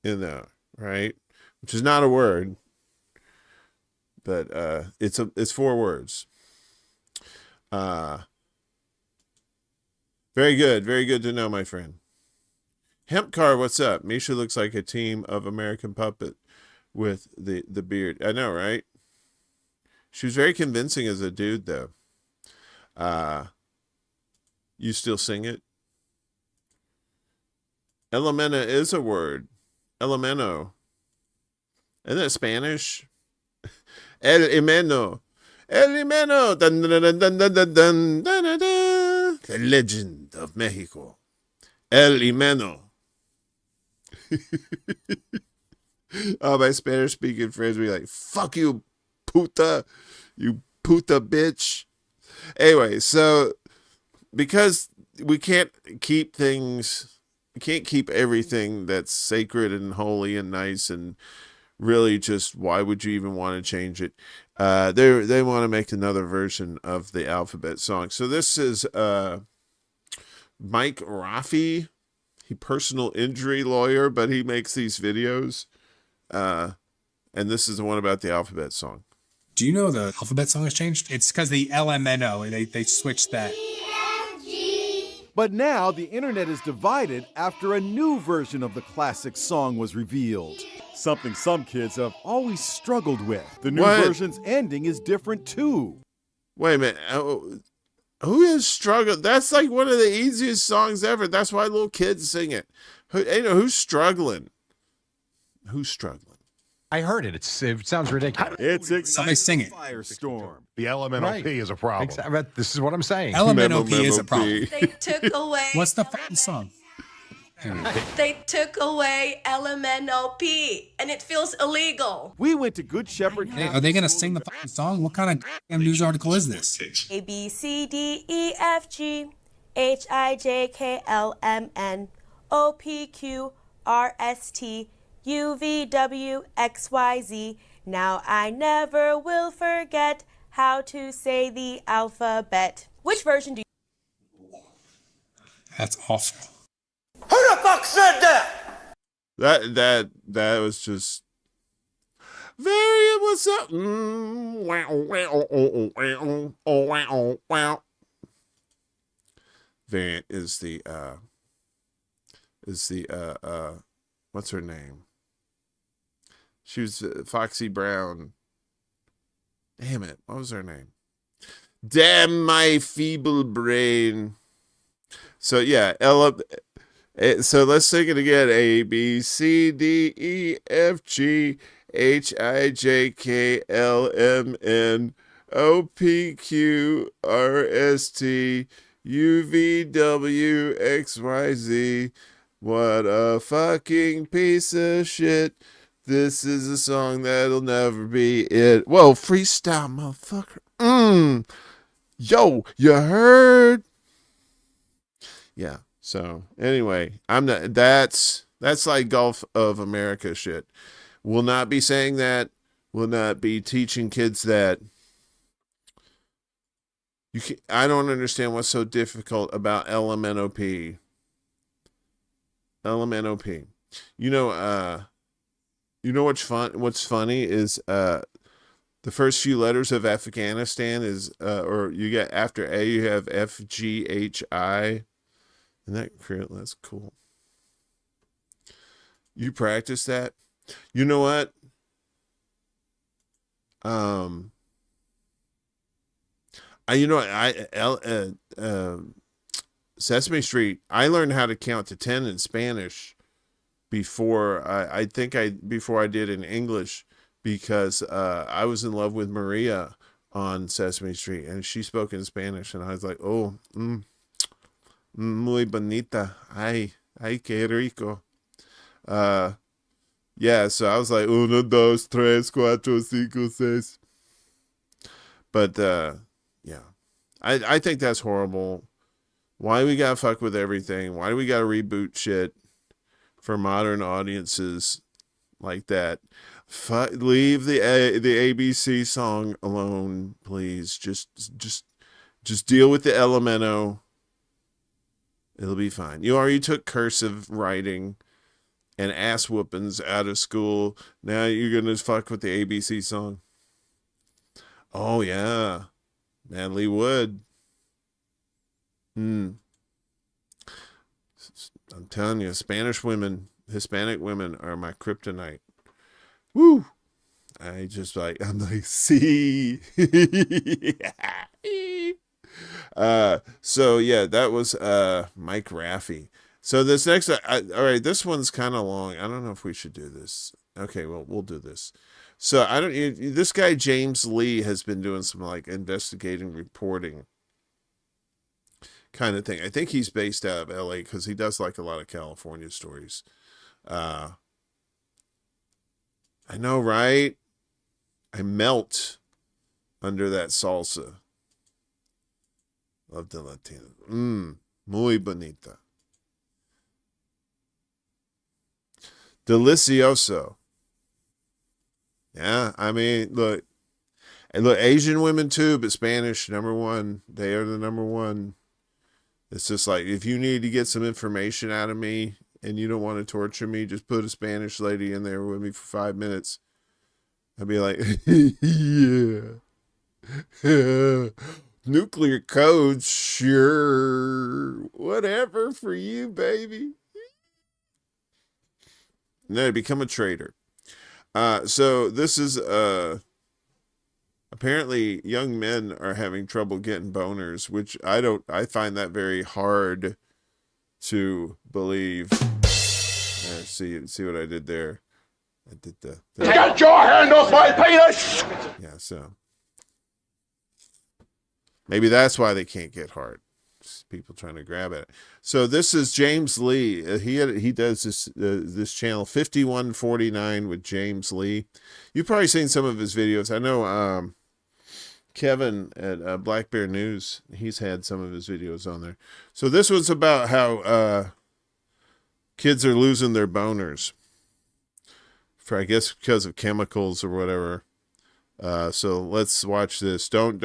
in there, right? Which is not a word. But it's 4 words. Very good to know, my friend. Hemp Car, what's up? Misha looks like a team of American Puppet with the beard. I know, right? She was very convincing as a dude, though. You still sing it? Elementa is a word. Elemento. Isn't that Spanish? El Imeno. El Imeno. Dun, dun, dun, dun, dun, dun, dun, dun, dun, dun. The legend of Mexico. El Imeno. Oh, my Spanish speaking friends will be like, fuck you, puta. You puta bitch. Anyway, so because we can't keep everything that's sacred and holy and nice, and really just why would you even want to change it? They want to make another version of the alphabet song. So this is Mike Rafi. He personal injury lawyer, but he makes these videos. And this is the one about the alphabet song. Do you know the alphabet song has changed? It's because the LMNO, they switched that. But now the internet is divided after a new version of the classic song was revealed. Something some kids have always struggled with. The new version's ending is different too. Wait a minute. Who has struggled? That's like one of the easiest songs ever. That's why little kids sing it. Who's struggling? Who's struggling? I heard it. It sounds ridiculous. It's somebody sing it. Firestorm. The LMNOP is a problem. This is what I'm saying. LMNOP is a problem. They took away. What's the fucking song? They took away LMNOP, and it feels illegal. We went to Good Shepherd. Hey, are they gonna sing the fucking song? What kind of damn news article is this? A B C D E F G H I J K L M N O P Q R S T U V W X Y Z. Now I never will forget how to say the alphabet. Which version do you? That's awful. Who the fuck said that? That was just very. What's up? Variant is the what's her name? She was Foxy Brown. Damn it. What was her name? Damn my feeble brain. So yeah, so let's sing it again. A, B, C, D, E, F, G, H, I, J, K, L, M, N, O, P, Q, R, S, T, U, V, W, X, Y, Z. What a fucking piece of shit. This is a song that'll never be it. Whoa, freestyle, motherfucker. Yo, you heard? Yeah. So anyway, I'm not. That's like Gulf of America shit. Will not be saying that. Will not be teaching kids that. I don't understand what's so difficult about LMNOP. LMNOP. You know what's funny is the first few letters of Afghanistan is or you get after A you have FGHI. And that's cool. You practice that? You know what? Sesame Street, I learned how to count to 10 in Spanish before I did in English, because I was in love with Maria on Sesame Street and she spoke in Spanish and I was like, oh, muy bonita, ay qué rico. Yeah, so I was like 1, 2, 3, 4, 5, 6. But yeah, I think that's horrible. Why we gotta fuck with everything? Why do we gotta reboot shit for modern audiences like that? Leave the ABC song alone, please. Just deal with the elemento. It'll be fine. You already took cursive writing and ass whoopings out of school. Now you're gonna fuck with the ABC song. Oh yeah, Natalie Wood. I'm telling you, Hispanic women are my kryptonite. Woo! I'm like, see. So yeah, that was Mike Raffi. So this next, all right, this one's kind of long. I don't know if we should do this. Okay, well, we'll do this. So this guy James Lee has been doing some like investigating reporting kind of thing. I think he's based out of LA because he does like a lot of California stories. I know, right? I melt under that salsa. Love the Latina. Muy bonita. Delicioso. Yeah, I mean, look, Asian women too, but Spanish, number one. They are the number one. It's just like, if you need to get some information out of me and you don't want to torture me, just put a Spanish lady in there with me for 5 minutes. I'd be like, yeah. Nuclear codes, sure. Whatever for you, baby. No, become a traitor. So this is apparently young men are having trouble getting boners, which I find that very hard to believe. See what I did there? I did the Get your hand off my penis! Yeah, so maybe that's why they can't get hard. Just people trying to grab at it. So this is James Lee. He does this channel 5149 with James Lee. You've probably seen some of his videos. I know Kevin at Black Bear News, he's had some of his videos on there. So this was about how kids are losing their boners for, I guess, because of chemicals or whatever. So let's watch this. Don't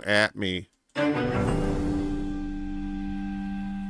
at me.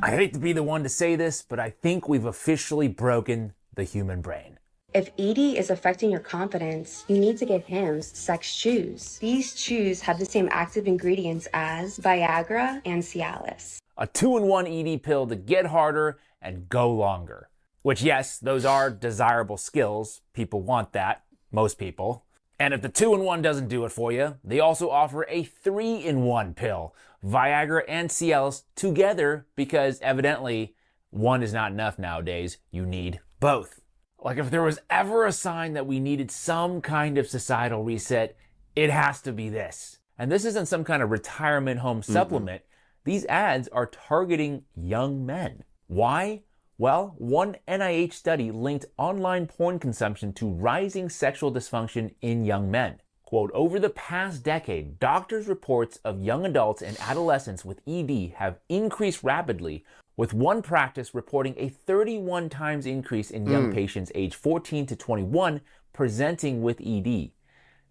I hate to be the one to say this, but I think we've officially broken the human brain. If Edie is affecting your confidence, you need to get him sex chews. These chews have the same active ingredients as Viagra and Cialis. A 2-in-1 ED pill to get harder and go longer. Which, yes, those are desirable skills. People want that. Most people. And if the 2-in-1 doesn't do it for you, they also offer a 3-in-1 pill. Viagra and Cialis together, because evidently one is not enough nowadays. You need both. Like, if there was ever a sign that we needed some kind of societal reset, it has to be this. And this isn't some kind of retirement home supplement. These ads are targeting young men. Why? Well, one NIH study linked online porn consumption to rising sexual dysfunction in young men. Quote, over the past decade, doctors' reports of young adults and adolescents with ED have increased rapidly, with one practice reporting a 31 times increase in young patients aged 14 to 21 presenting with ED.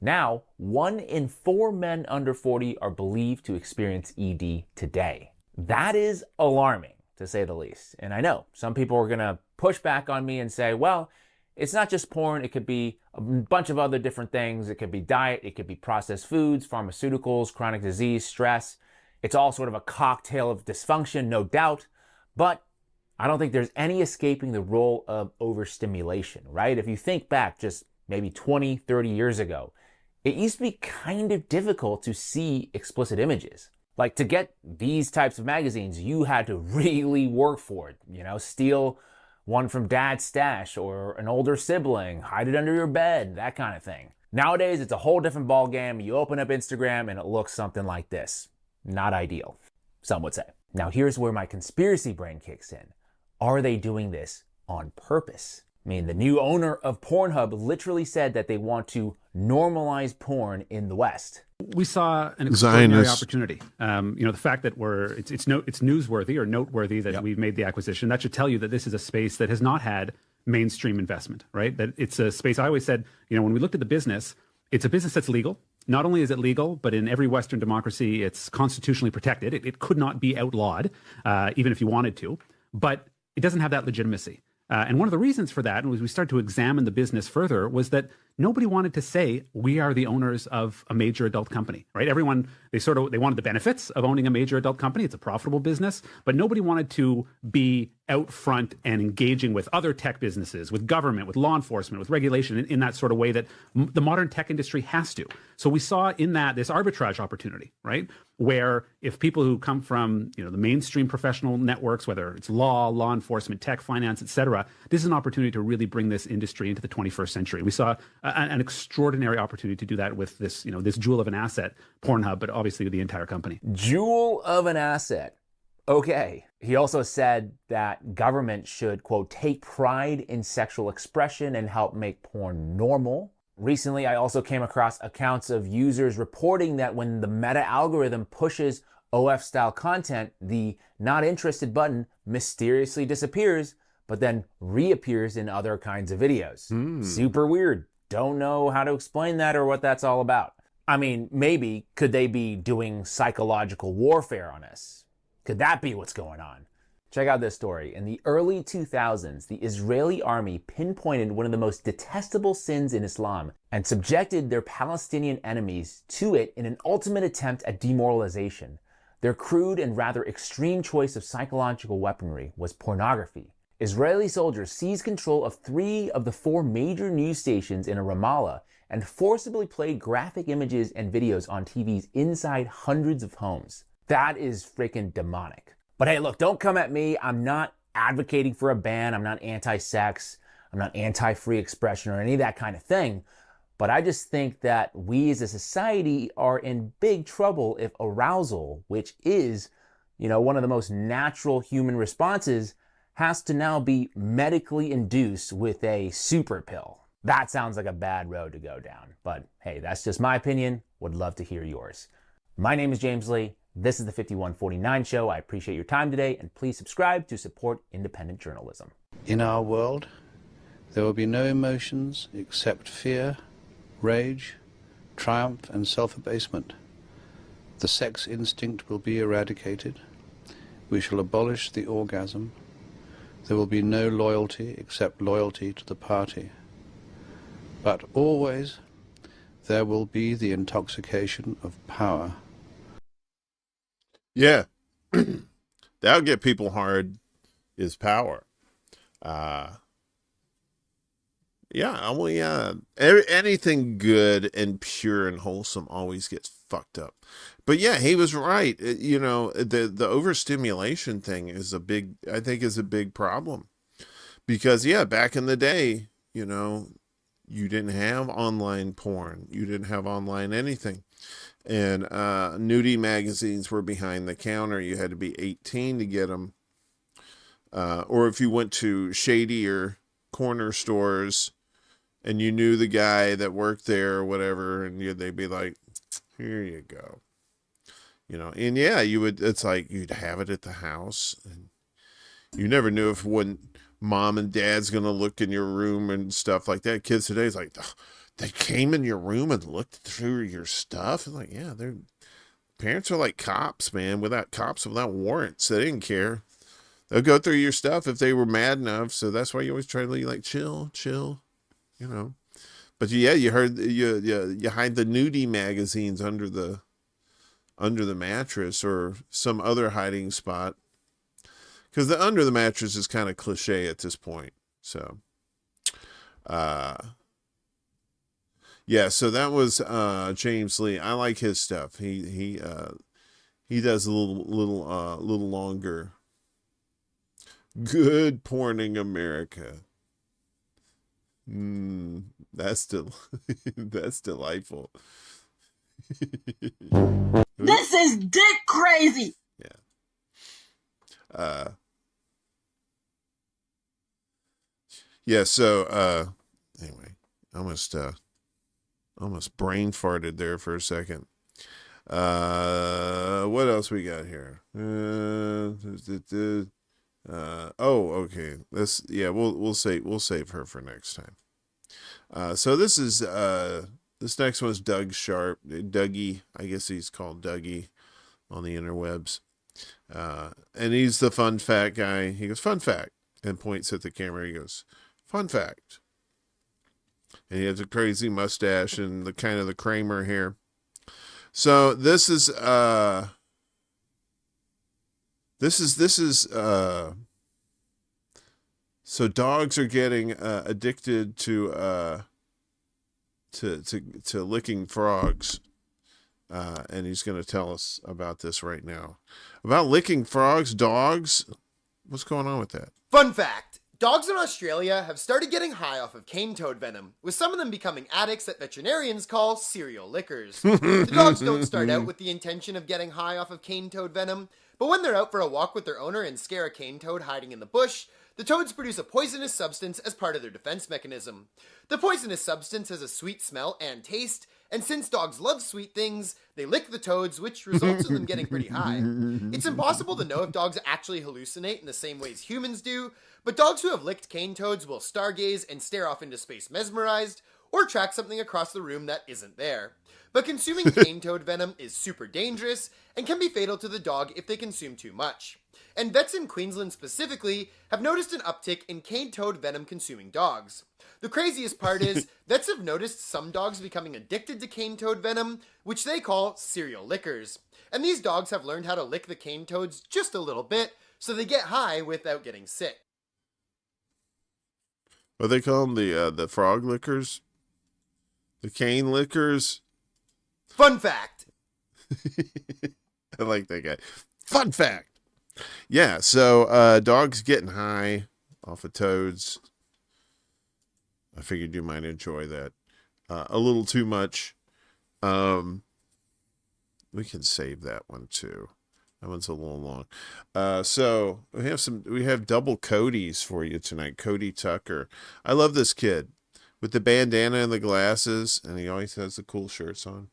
Now, 1 in 4 men under 40 are believed to experience ED today. That is alarming, to say the least. And I know some people are going to push back on me and say, well, it's not just porn. It could be a bunch of other different things. It could be diet. It could be processed foods, pharmaceuticals, chronic disease, stress. It's all sort of a cocktail of dysfunction, no doubt. But I don't think there's any escaping the role of overstimulation, right? If you think back just maybe 20, 30 years ago, it used to be kind of difficult to see explicit images. Like, to get these types of magazines, you had to really work for it. You know, steal one from dad's stash or an older sibling, hide it under your bed, that kind of thing. Nowadays, it's a whole different ballgame. You open up Instagram and it looks something like this. Not ideal, some would say. Now, here's where my conspiracy brain kicks in. Are they doing this on purpose? I mean, the new owner of Pornhub literally said that they want to normalize porn in the West. We saw an extraordinary opportunity. The fact that it's newsworthy or noteworthy that we've made the acquisition, that should tell you that this is a space that has not had mainstream investment, right? That it's a space, I always said, when we looked at the business, it's a business that's legal. Not only is it legal, but in every Western democracy, it's constitutionally protected. It could not be outlawed, even if you wanted to, but it doesn't have that legitimacy. And one of the reasons for that, and as we started to examine the business further, was that nobody wanted to say we are the owners of a major adult company, right? Everyone, they wanted the benefits of owning a major adult company. It's a profitable business, but nobody wanted to be out front and engaging with other tech businesses, with government, with law enforcement, with regulation in that sort of way that the modern tech industry has to. So we saw in that this arbitrage opportunity, right? Where if people who come from, the mainstream professional networks, whether it's law enforcement, tech, finance, et cetera, this is an opportunity to really bring this industry into the 21st century. We saw an extraordinary opportunity to do that with this, this jewel of an asset, Pornhub, but obviously the entire company. Jewel of an asset. Okay. He also said that government should, quote, take pride in sexual expression and help make porn normal. Recently, I also came across accounts of users reporting that when the meta algorithm pushes OF-style content, the not interested button mysteriously disappears, but then reappears in other kinds of videos. Super weird. Don't know how to explain that or what that's all about. I mean, maybe could they be doing psychological warfare on us? Could that be what's going on? Check out this story. In the early 2000s, the Israeli army pinpointed one of the most detestable sins in Islam and subjected their Palestinian enemies to it in an ultimate attempt at demoralization. Their crude and rather extreme choice of psychological weaponry was pornography. Israeli soldiers seized control of 3 of the 4 major news stations in Ramallah and forcibly played graphic images and videos on TVs inside hundreds of homes. That is freaking demonic. But hey, look, don't come at me. I'm not advocating for a ban. I'm not anti-sex. I'm not anti-free expression or any of that kind of thing. But I just think that we as a society are in big trouble if arousal, which is, one of the most natural human responses, has to now be medically induced with a super pill. That sounds like a bad road to go down. But hey, that's just my opinion. Would love to hear yours. My name is James Lee. This is the 5149 Show. I appreciate your time today, and please subscribe to support independent journalism. In our world, there will be no emotions except fear, rage, triumph, and self-abasement. The sex instinct will be eradicated. We shall abolish the orgasm. There will be no loyalty except loyalty to the party. But always, there will be the intoxication of power. Yeah, that'll get people hard, is power. Yeah, well, yeah. Anything good and pure and wholesome always gets fucked up. But yeah, he was right. You know, the overstimulation thing is a big problem. Because yeah, back in the day, you know, you didn't have online porn. You didn't have online anything. And nudie magazines were behind the counter. You had to be 18 to get them. Or if you went to shadier corner stores and you knew the guy that worked there or whatever, and they'd be like, here you go. You know, and yeah, it's like you'd have it at the house, and you never knew if when mom and dad's going to look in your room and stuff like that. Kids today is like, they came in your room and looked through your stuff. And like, yeah, their parents are like cops, man, without warrants. They didn't care. They'll go through your stuff if they were mad enough. So that's why you always try to like chill, you know. But yeah, you hide the nudie magazines under the mattress or some other hiding spot. Because the under the mattress is kind of cliche at this point. So, yeah, so that was James Lee. I like his stuff. He does a little longer. Good Porning America. That's delightful. This is dick crazy. Yeah. So anyway, almost brain farted there for a second. What else we got here? Okay. We'll save her for next time. So this next one's Doug Sharp. Dougie, I guess he's called Dougie on the interwebs. And he's the fun fact guy. He goes, fun fact, and points at the camera. He goes, fun fact. And he has a crazy mustache and the kind of the Kramer hair. So this is so dogs are getting addicted to licking frogs. And he's going to tell us about this right now. About licking frogs, dogs. What's going on with that? Fun fact. Dogs in Australia have started getting high off of cane toad venom, with some of them becoming addicts that veterinarians call serial lickers. The dogs don't start out with the intention of getting high off of cane toad venom, but when they're out for a walk with their owner and scare a cane toad hiding in the bush, the toads produce a poisonous substance as part of their defense mechanism. The poisonous substance has a sweet smell and taste, and since dogs love sweet things, they lick the toads, which results in them getting pretty high. It's impossible to know if dogs actually hallucinate in the same ways humans do, but dogs who have licked cane toads will stargaze and stare off into space mesmerized, or track something across the room that isn't there. But consuming cane toad venom is super dangerous, and can be fatal to the dog if they consume too much. And vets in Queensland specifically have noticed an uptick in cane toad venom consuming dogs. The craziest part is, vets have noticed some dogs becoming addicted to cane toad venom, which they call serial lickers. And these dogs have learned how to lick the cane toads just a little bit, so they get high without getting sick. What they call them? The frog lickers? The cane lickers? Fun fact! I like that guy. Fun fact! Yeah, so dogs getting high off of toads. I figured you might enjoy that. A little too much. We can save that one too. That one's a little long. So we have double Codys for you tonight. Cody Tucker. I love this kid with the bandana and the glasses, and he always has the cool shirts on.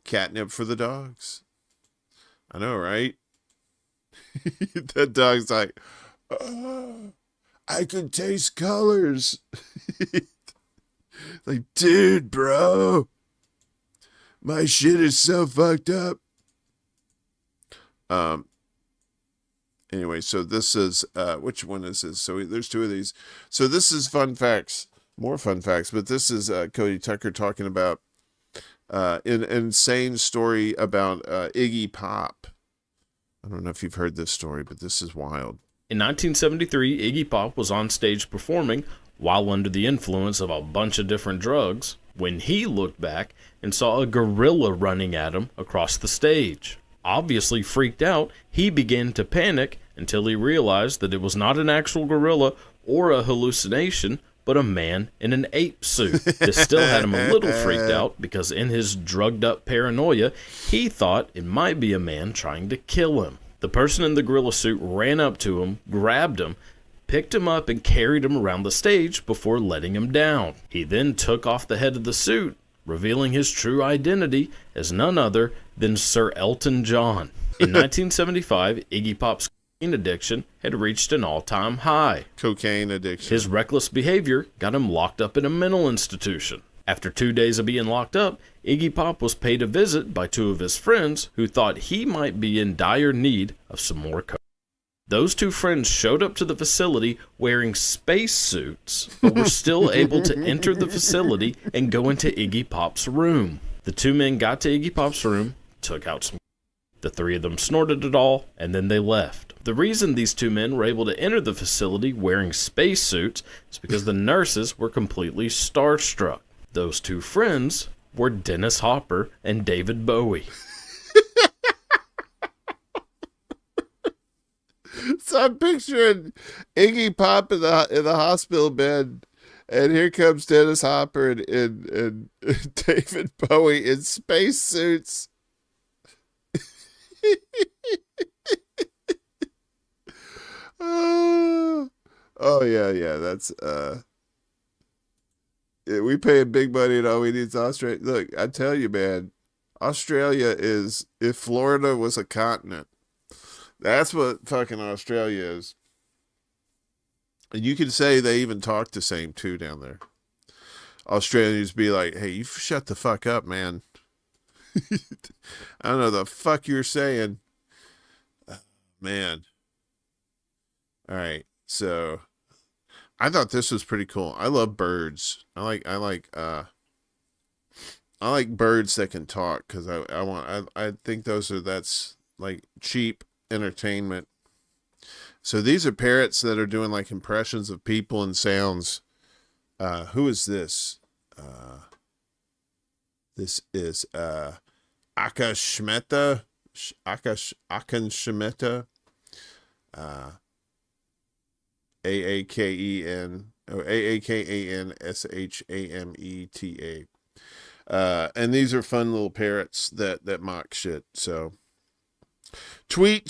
Catnip for the dogs. I know, right? That dog's like, I can taste colors. Like, dude, bro, my shit is so fucked up. Anyway, so this is which one is this? So there's two of these. So this is fun facts, more fun facts, but this is Cody Tucker talking about an insane story about Iggy Pop. I don't know if you've heard this story, but this is wild. In 1973, Iggy Pop was on stage performing while under the influence of a bunch of different drugs, when he looked back and saw a gorilla running at him across the stage. Obviously freaked out, he began to panic until he realized that it was not an actual gorilla or a hallucination, but a man in an ape suit. This still had him a little freaked out because in his drugged up paranoia, he thought it might be a man trying to kill him. The person in the gorilla suit ran up to him, grabbed him, picked him up and carried him around the stage before letting him down. He then took off the head of the suit, revealing his true identity as none other than Sir Elton John. In 1975, Iggy Pop's cocaine addiction had reached an all-time high. Cocaine addiction. His reckless behavior got him locked up in a mental institution. After 2 days of being locked up, Iggy Pop was paid a visit by two of his friends who thought he might be in dire need of some more coke. Those two friends showed up to the facility wearing space suits, but were still able to enter the facility and go into Iggy Pop's room. The two men got to Iggy Pop's room, took out some. The three of them snorted it all, and then they left. The reason these two men were able to enter the facility wearing space suits is because the nurses were completely starstruck. Those two friends were Dennis Hopper and David Bowie. So I'm picturing Iggy Pop in the hospital bed, and here comes Dennis Hopper and David Bowie in space suits. Oh yeah, that's yeah, we paying big money and all we need is Australia. Look, I tell you, man, Australia is, if Florida was a continent, that's what fucking Australia is. And you can say they even talk the same too down there. Australians be like, hey, you shut the fuck up, man. I don't know the fuck you're saying. Man. All right. So I thought this was pretty cool. I love birds. I like birds that can talk, because I think that's like cheap entertainment. So these are parrots that are doing like impressions of people and sounds. Who is this? This is Akan Shmeta. Aakanshameta. And these are fun little parrots that mock shit. So tweet.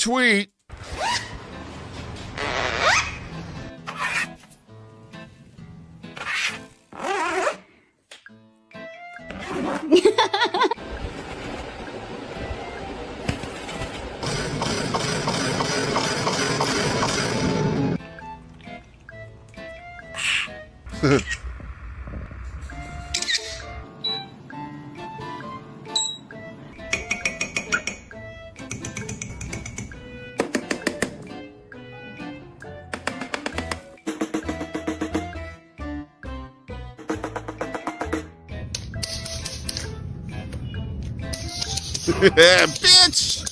Bitch.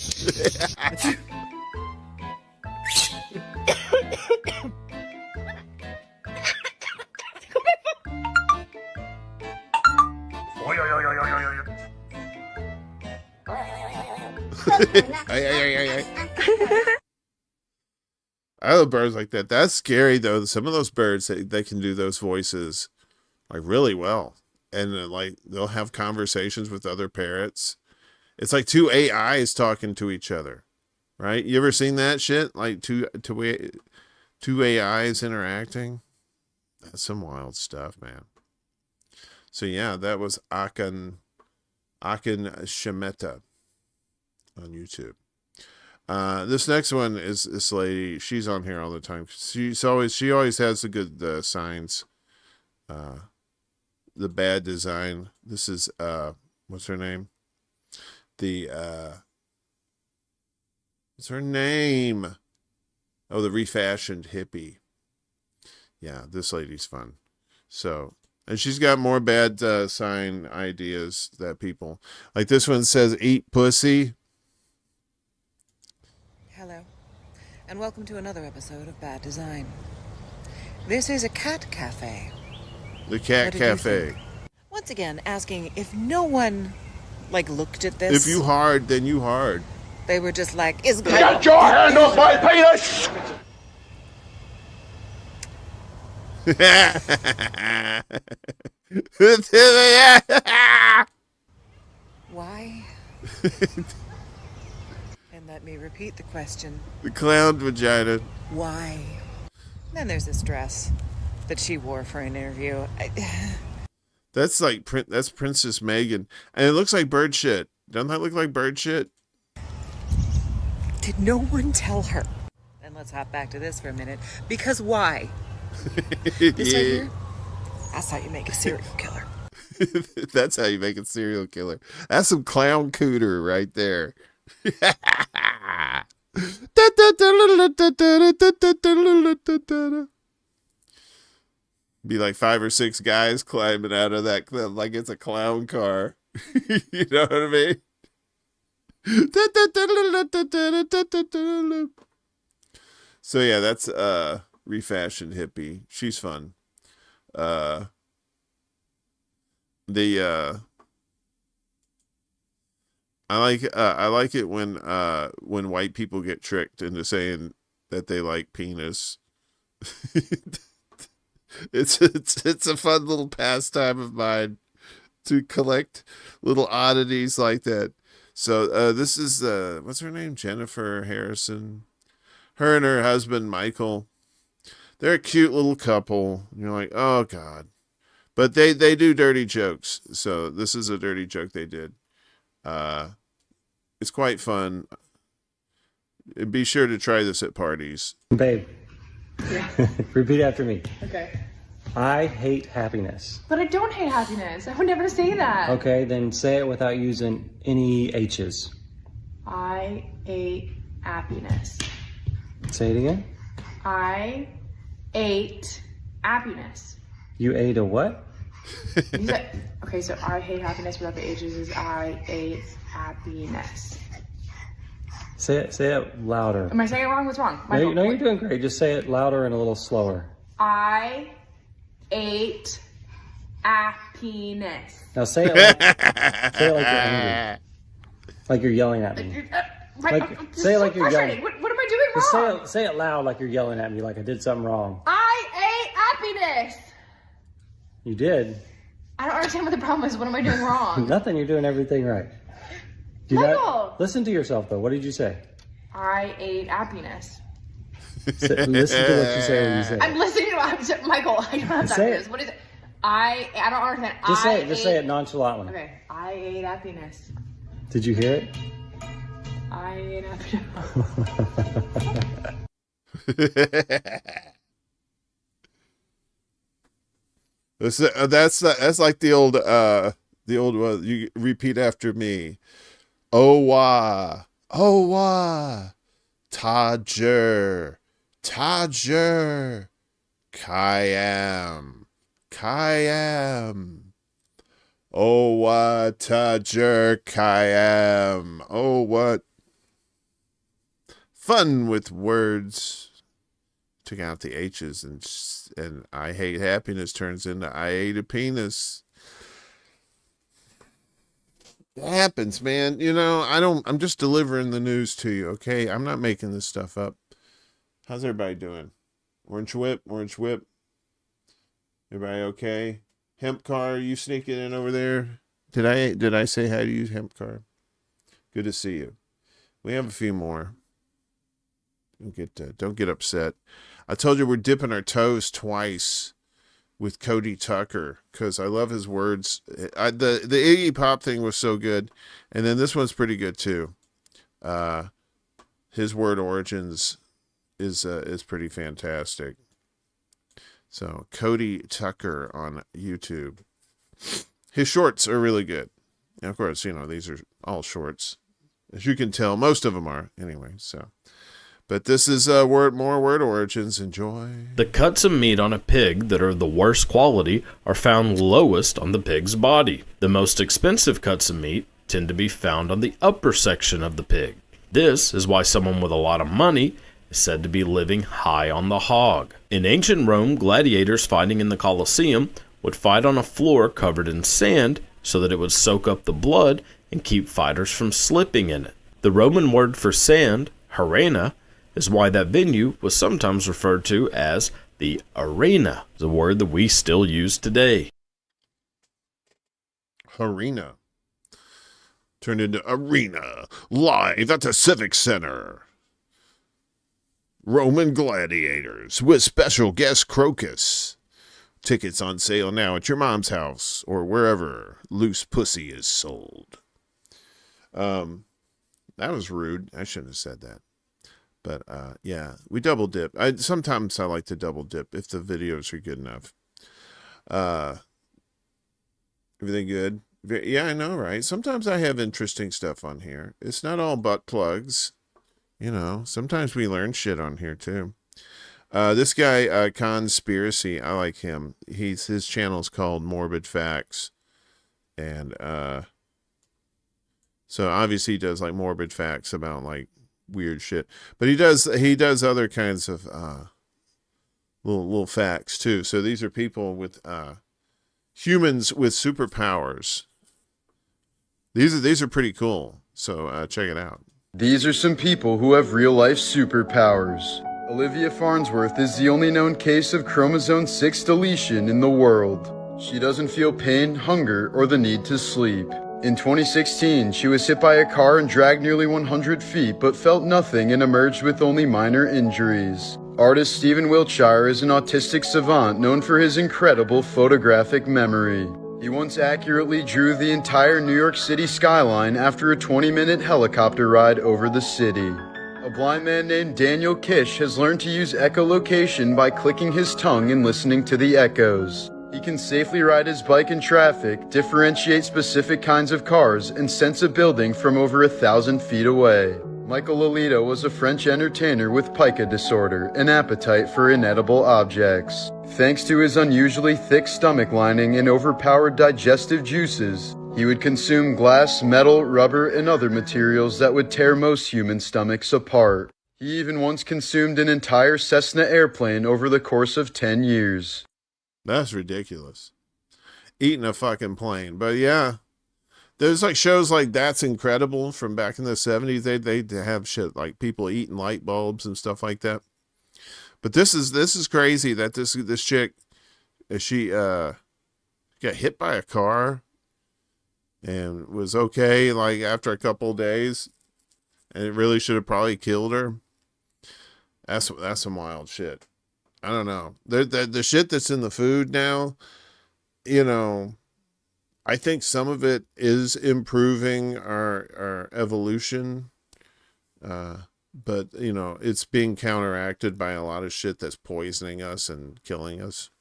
I love birds like that. That's scary though. Some of those birds, they can do those voices like really well, and like they'll have conversations with other parrots. It's like two AIs talking to each other, right? You ever seen that shit? Like two AIs interacting. That's some wild stuff, man. So yeah, that was Akan Shemeta on YouTube. This next one is this lady. She's on here all the time. She always has the good signs. The bad design. This is what's her name? What's her name? Oh, the refashioned hippie. Yeah, this lady's fun. So, and she's got more bad sign ideas that people like. This one says "eat pussy." Hello, and welcome to another episode of Bad Design. This is a cat cafe. The cat cafe. Once again, asking if no one, looked at this. If you hard, then you hard. They were just like, is Get your hand off my penis! Why? And let me repeat the question. The clown vagina. Why? Then there's this dress that she wore for an interview. That's that's Princess Megan. And it looks like bird shit. Doesn't that look like bird shit? Did no one tell her? And let's hop back to this for a minute. Because why? This right here? That's how you make a serial killer. That's how you make a serial killer. That's some clown cooter right there. Be like 5 or 6 guys climbing out of that like it's a clown car. You know what I mean? So yeah, that's refashioned hippie. She's fun. I like it when white people get tricked into saying that they like penis. It's a fun little pastime of mine to collect little oddities like that. So this is what's her name? Jennifer Harrison. Her and her husband Michael. They're a cute little couple. You're like, oh God. But they do dirty jokes. So this is a dirty joke they did. It's quite fun. Be sure to try this at parties. Babe. Yeah. Repeat after me. Okay. I hate happiness. But I don't hate happiness. I would never say that. Okay, then say it without using any H's. I ate happiness. Say it again. I ate happiness. You ate a what? You said, okay, so I hate happiness without the H's is I ate happiness. Say it louder. Am I saying it wrong? What's wrong? No, you're doing great. Just say it louder and a little slower. I ate happiness. Now say it like you're angry. Like you're yelling at me. Say it like you're yelling. What am I doing wrong? Just say it loud like you're yelling at me, like I did something wrong. I ate happiness. You did. I don't understand what the problem is. What am I doing wrong? Nothing. You're doing everything right. Michael! Listen to yourself, though. What did you say? I ate happiness. Listen to what you say when you say it. I'm listening to Michael. I don't have happiness. What is it? I don't understand. Just say it nonchalantly. Okay. I ate happiness. Did you hear it? I ate happiness. That's like the old one. You repeat after me. Owa, Owa, Tadger, Tadger, Kayam, Kayam. Owa, Tadger, Kayam. Oh, what fun with words. Took out the H's and I hate happiness turns into I ate a penis. It happens, man. You know, I'm just delivering the news to you, okay? I'm not making this stuff up. How's everybody doing? Orange whip, orange whip. Everybody okay? Hemp car, you sneaking in over there? Did I say hi to you, hemp car? Good to see you. We have a few more. Don't get upset. I told you we're dipping our toes twice with Cody Tucker because I love his words. The Iggy Pop thing was so good, and then this one's pretty good too. His word origins is pretty fantastic. So Cody Tucker on YouTube. His shorts are really good. And of course, you know, these are all shorts. As you can tell, most of them are anyway, so. But this is more word origins. Enjoy. The cuts of meat on a pig that are the worst quality are found lowest on the pig's body. The most expensive cuts of meat tend to be found on the upper section of the pig. This is why someone with a lot of money is said to be living high on the hog. In ancient Rome, gladiators fighting in the Colosseum would fight on a floor covered in sand so that it would soak up the blood and keep fighters from slipping in it. The Roman word for sand, arena, is why that venue was sometimes referred to as the arena, the word that we still use today. Arena. Turned into arena, live at the Civic Center. Roman gladiators with special guest Crocus. Tickets on sale now at your mom's house or wherever loose pussy is sold. That was rude. I shouldn't have said that. But yeah, we double dip. Sometimes I like to double dip if the videos are good enough. Everything good? Yeah, I know, right? Sometimes I have interesting stuff on here. It's not all butt plugs. You know, sometimes we learn shit on here too. This guy, Conspiracy, I like him. His channel's called Morbid Facts. And so obviously he does like morbid facts about like weird shit. But he does other kinds of little facts too. So these are people with humans with superpowers. These are pretty cool. So check it out. These are some people who have real-life superpowers. Olivia Farnsworth is the only known case of chromosome 6 deletion in the world. She doesn't feel pain, hunger, or the need to sleep. In 2016, she was hit by a car and dragged nearly 100 feet, but felt nothing and emerged with only minor injuries. Artist Stephen Wiltshire is an autistic savant known for his incredible photographic memory. He once accurately drew the entire New York City skyline after a 20-minute helicopter ride over the city. A blind man named Daniel Kish has learned to use echolocation by clicking his tongue and listening to the echoes. He can safely ride his bike in traffic, differentiate specific kinds of cars, and sense a building from over 1,000 feet away. Michael Lolito was a French entertainer with pica disorder, an appetite for inedible objects. Thanks to his unusually thick stomach lining and overpowered digestive juices, he would consume glass, metal, rubber, and other materials that would tear most human stomachs apart. He even once consumed an entire Cessna airplane over the course of 10 years. That's ridiculous. Eating a fucking plane. But yeah, there's like shows like That's Incredible from back in the 70s. They have shit like people eating light bulbs and stuff like that. But this is crazy that this chick, she got hit by a car and was okay like after a couple of days, and it really should have probably killed her. That's some wild shit. I don't know. The shit that's in the food now, you know, I think some of it is improving our evolution. But, you know, it's being counteracted by a lot of shit that's poisoning us and killing us.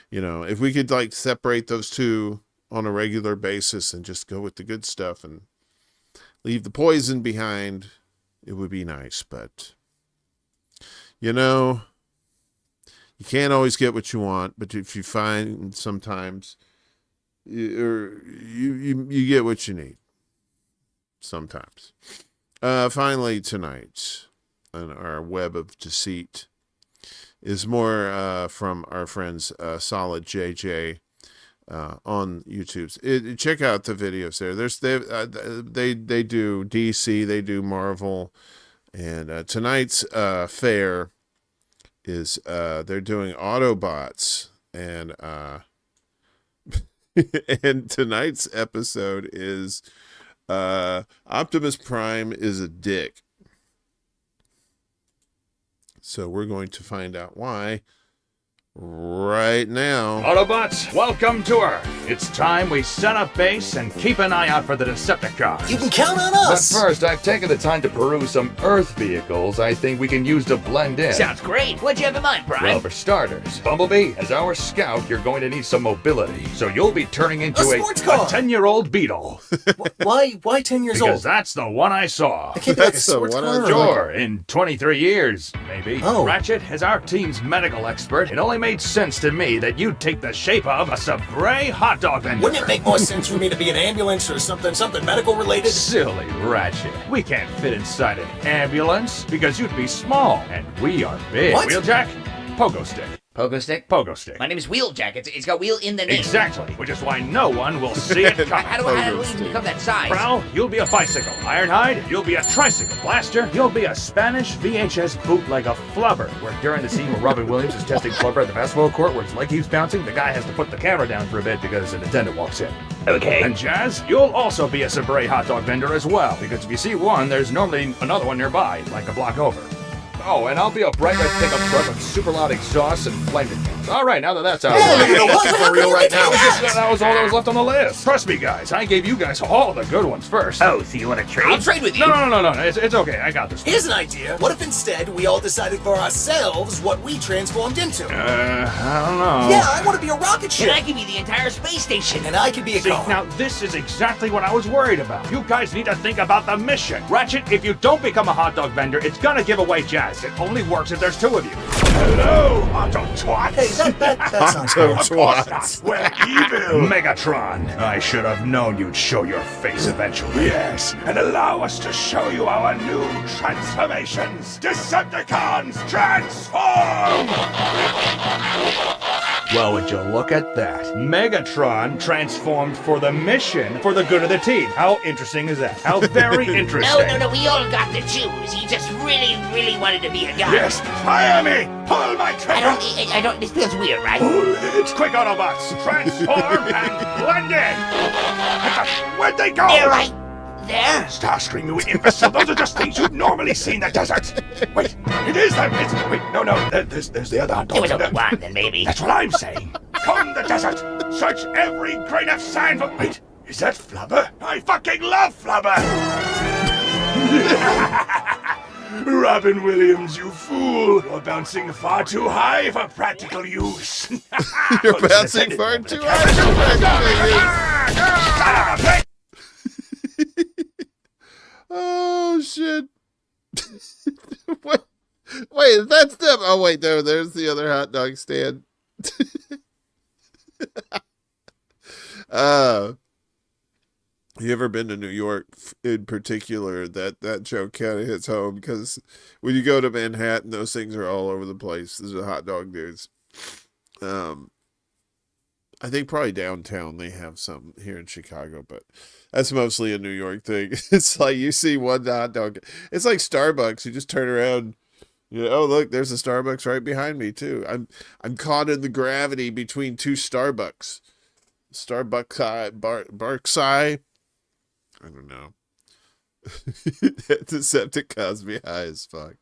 You know, if we could like separate those two on a regular basis and just go with the good stuff and leave the poison behind, it would be nice. But, you know, you can't always get what you want, but if you find sometimes you get what you need sometimes. Finally tonight on our web of deceit is more from our friends Solid JJ on YouTube. Check out the videos there. They do DC, they do Marvel, and tonight's fair is they're doing Autobots, and and tonight's episode is Optimus Prime is a dick. So we're going to find out why right now. Autobots, welcome to Earth. It's time we set up base and keep an eye out for the Decepticons. You can count on us. But first, I've taken the time to peruse some Earth vehicles I think we can use to blend in. Sounds great. What'd you have in mind, Prime? Well, for starters, Bumblebee, as our scout, you're going to need some mobility. So you'll be turning into a sports car. 10-year-old Beetle. Why 10 years old? Because that's the one I saw. It can't be like a sports car. Sure, in 23 years, maybe. Oh. Ratchet is our team's medical expert and only made sense to me that you'd take the shape of a Sabre hot dog vendor. Wouldn't it make more sense for me to be an ambulance or something medical related? Silly Ratchet. We can't fit inside an ambulance because you'd be small, and we are big. What? Wheeljack, pogo stick. Pogo stick? Pogo stick. My name is Wheeljack. It's got wheel in the name. Exactly, which is why no one will see it coming. How do we become that size? Prowl, you'll be a bicycle. Ironhide, you'll be a tricycle. Blaster, you'll be a Spanish VHS bootleg of Flubber, where during the scene where Robin Williams is testing Flubber at the basketball court where his leg keeps bouncing, the guy has to put the camera down for a bit because an attendant walks in. Okay. And Jazz, you'll also be a Sabre hot dog vendor as well, because if you see one, there's normally another one nearby, like a block over. Oh, and I'll be a bright red pickup truck with super loud exhaust and flaming things. All right, now that that's out of the way. You know what? For real right now. That was all that was left on the list. Trust me, guys. I gave you guys all the good ones first. Oh, so you want to trade? I'll trade with you. No. It's okay. I got this. Here's an idea. What if instead we all decided for ourselves what we transformed into? I don't know. Yeah, I want to be a rocket ship. And I can be the entire space station. And I can be a See, car. now this is exactly what I was worried about. You guys need to think about the mission. Ratchet, if you don't become a hot dog vendor, it's gonna give away Jazz. It only works if there's two of you. Hello, Auto Twats. Hey, that's not Auto Of course Twats. not. We're evil. Megatron, I should have known you'd show your face eventually. Yes, and allow us to show you our new transformations. Decepticons, transform! Well, would you look at that? Megatron transformed for the mission for the good of the team. How interesting is that? How very interesting. No, we all got to choose. He just really wanted to be a guy. Yes, fire me! Pull my trigger! I don't, this feels weird, right? Pull it! Quick, Autobots! Transform and blend in! Where'd they go? They're right there. Starscream, you imbecile! Those are just things you'd normally see in the desert! Wait, it is them! Wait, no, there's the other hot dog. There was only one, then maybe. That's what I'm saying! Comb the desert! Search every grain of sand for... Wait, is that Flubber? I fucking love Flubber! Robin Williams, you fool! You're bouncing far too high for practical use. You're bouncing far too high. Oh shit! wait, that's them. Oh wait, no, there's the other hot dog stand. You ever been to New York in particular? That joke kind of hits home because when you go to Manhattan, those things are all over the place. There's a hot dog dudes. I think probably downtown they have some here in Chicago, but that's mostly a New York thing. It's like you see one hot dog. It's like Starbucks. You just turn around. Oh look, there's a Starbucks right behind me too. I'm caught in the gravity between two Starbucks. Barkside. I don't know. Decepticons me high as fuck.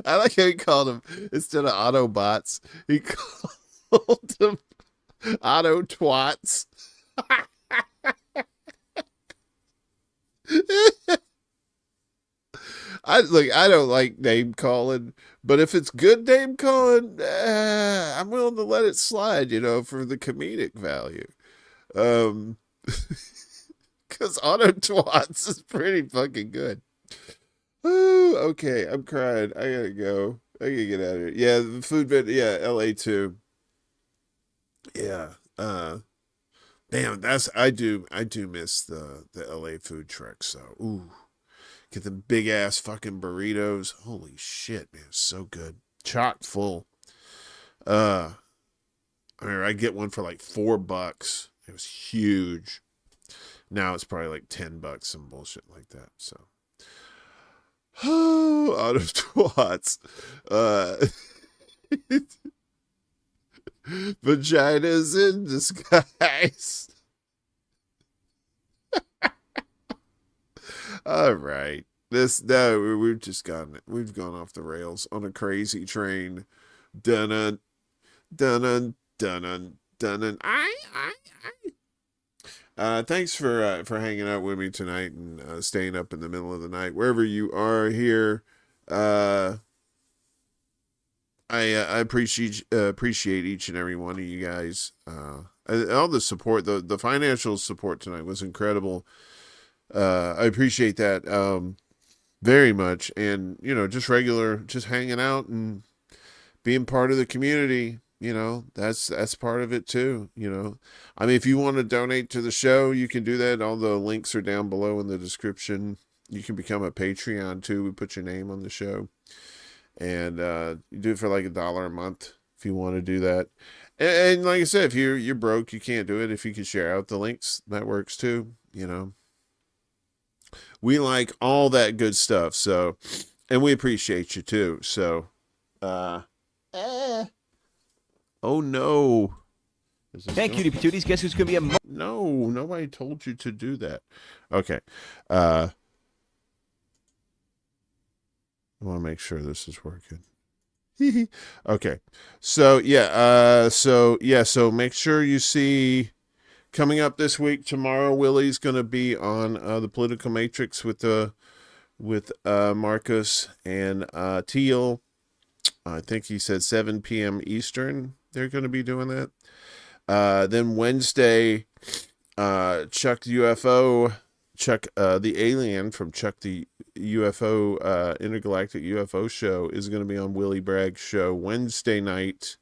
I like how he called them, instead of Autobots, he called them Auto Twats. I don't like name calling, but if it's good name calling, I'm willing to let it slide, for the comedic value. Because Auto Twats is pretty fucking good. Oh, okay, I'm crying. I gotta go. I gotta get out of here. Yeah, the food bit. Yeah, LA too. Yeah. Damn, I do miss the LA food trucks. So, ooh, get the big ass fucking burritos. Holy shit, man, so good. Chock full. I get one for like $4. It was huge. Now it's probably like $10, some bullshit like that. So, Auto Twats. Vaginas in disguise. All right. We've gone off the rails on a crazy train. Dun dun dun. Thanks for hanging out with me tonight and staying up in the middle of the night wherever you are here. I appreciate each and every one of you guys. All the support, the financial support tonight was incredible. I appreciate that very much, and just hanging out and being part of the community, that's part of it too. I mean, if you want to donate to the show, you can do that. All the links are down below in the description. You can become a Patreon too. We put your name on the show, and you do it for like $1 a month if you want to do that. And like I said, if you're broke, you can't do it. If you can share out the links, that works too. We like all that good stuff. So, and we appreciate you too. So, oh no. Thank you, Patooties. Guess who's going to be a... No, nobody told you to do that. Okay. I want to make sure this is working. Okay. So make sure you see coming up this week. Tomorrow, Willie's going to be on the Political Matrix with Marcus and Teal. I think he said 7 p.m. Eastern. They're going to be doing that. Then Wednesday, Chuck the alien from Chuck the UFO, Intergalactic UFO Show is going to be on Willie Bragg's show Wednesday night.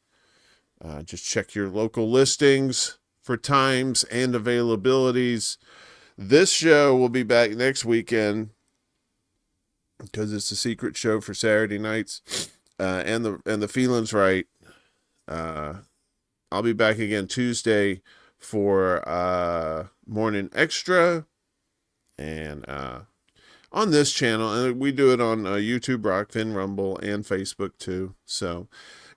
Just check your local listings for times and availabilities. This show will be back next weekend because it's a secret show for Saturday nights. And the feeling's right. I'll be back again Tuesday for Morning Extra, and on this channel, and we do it on YouTube, Rockfin, Rumble, and Facebook too. So,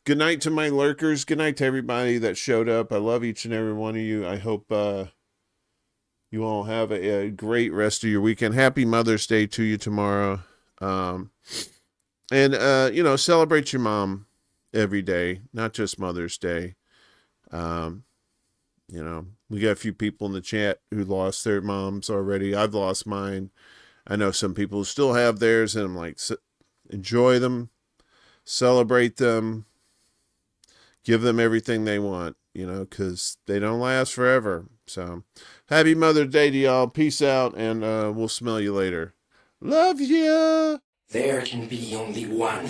good night to my lurkers. Good night to everybody that showed up. I love each and every one of you. I hope you all have a great rest of your weekend. Happy Mother's Day to you tomorrow. And celebrate your mom every day, not just Mother's Day. We got a few people in the chat who lost their moms already. I've lost mine. I know some people who still have theirs, and I'm like, enjoy them, celebrate them, give them everything they want, because they don't last forever. So, happy Mother's Day to y'all. Peace out, and we'll smell you later. Love ya. There can be only one.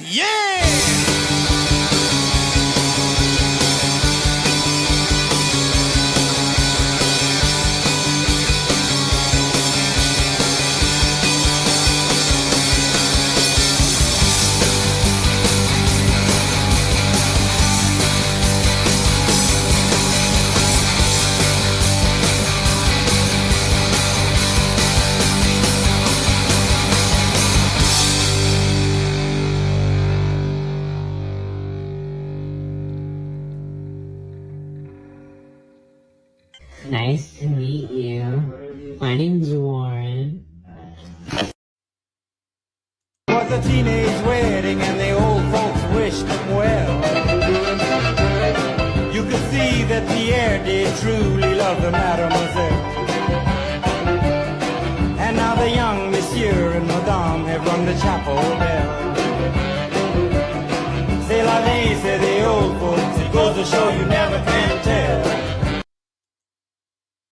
Nice to meet you. My name's Warren. It was a teenage wedding and the old folks wished them well. You could see that Pierre did truly love the mademoiselle. And now the young monsieur and madame have rung the chapel bell.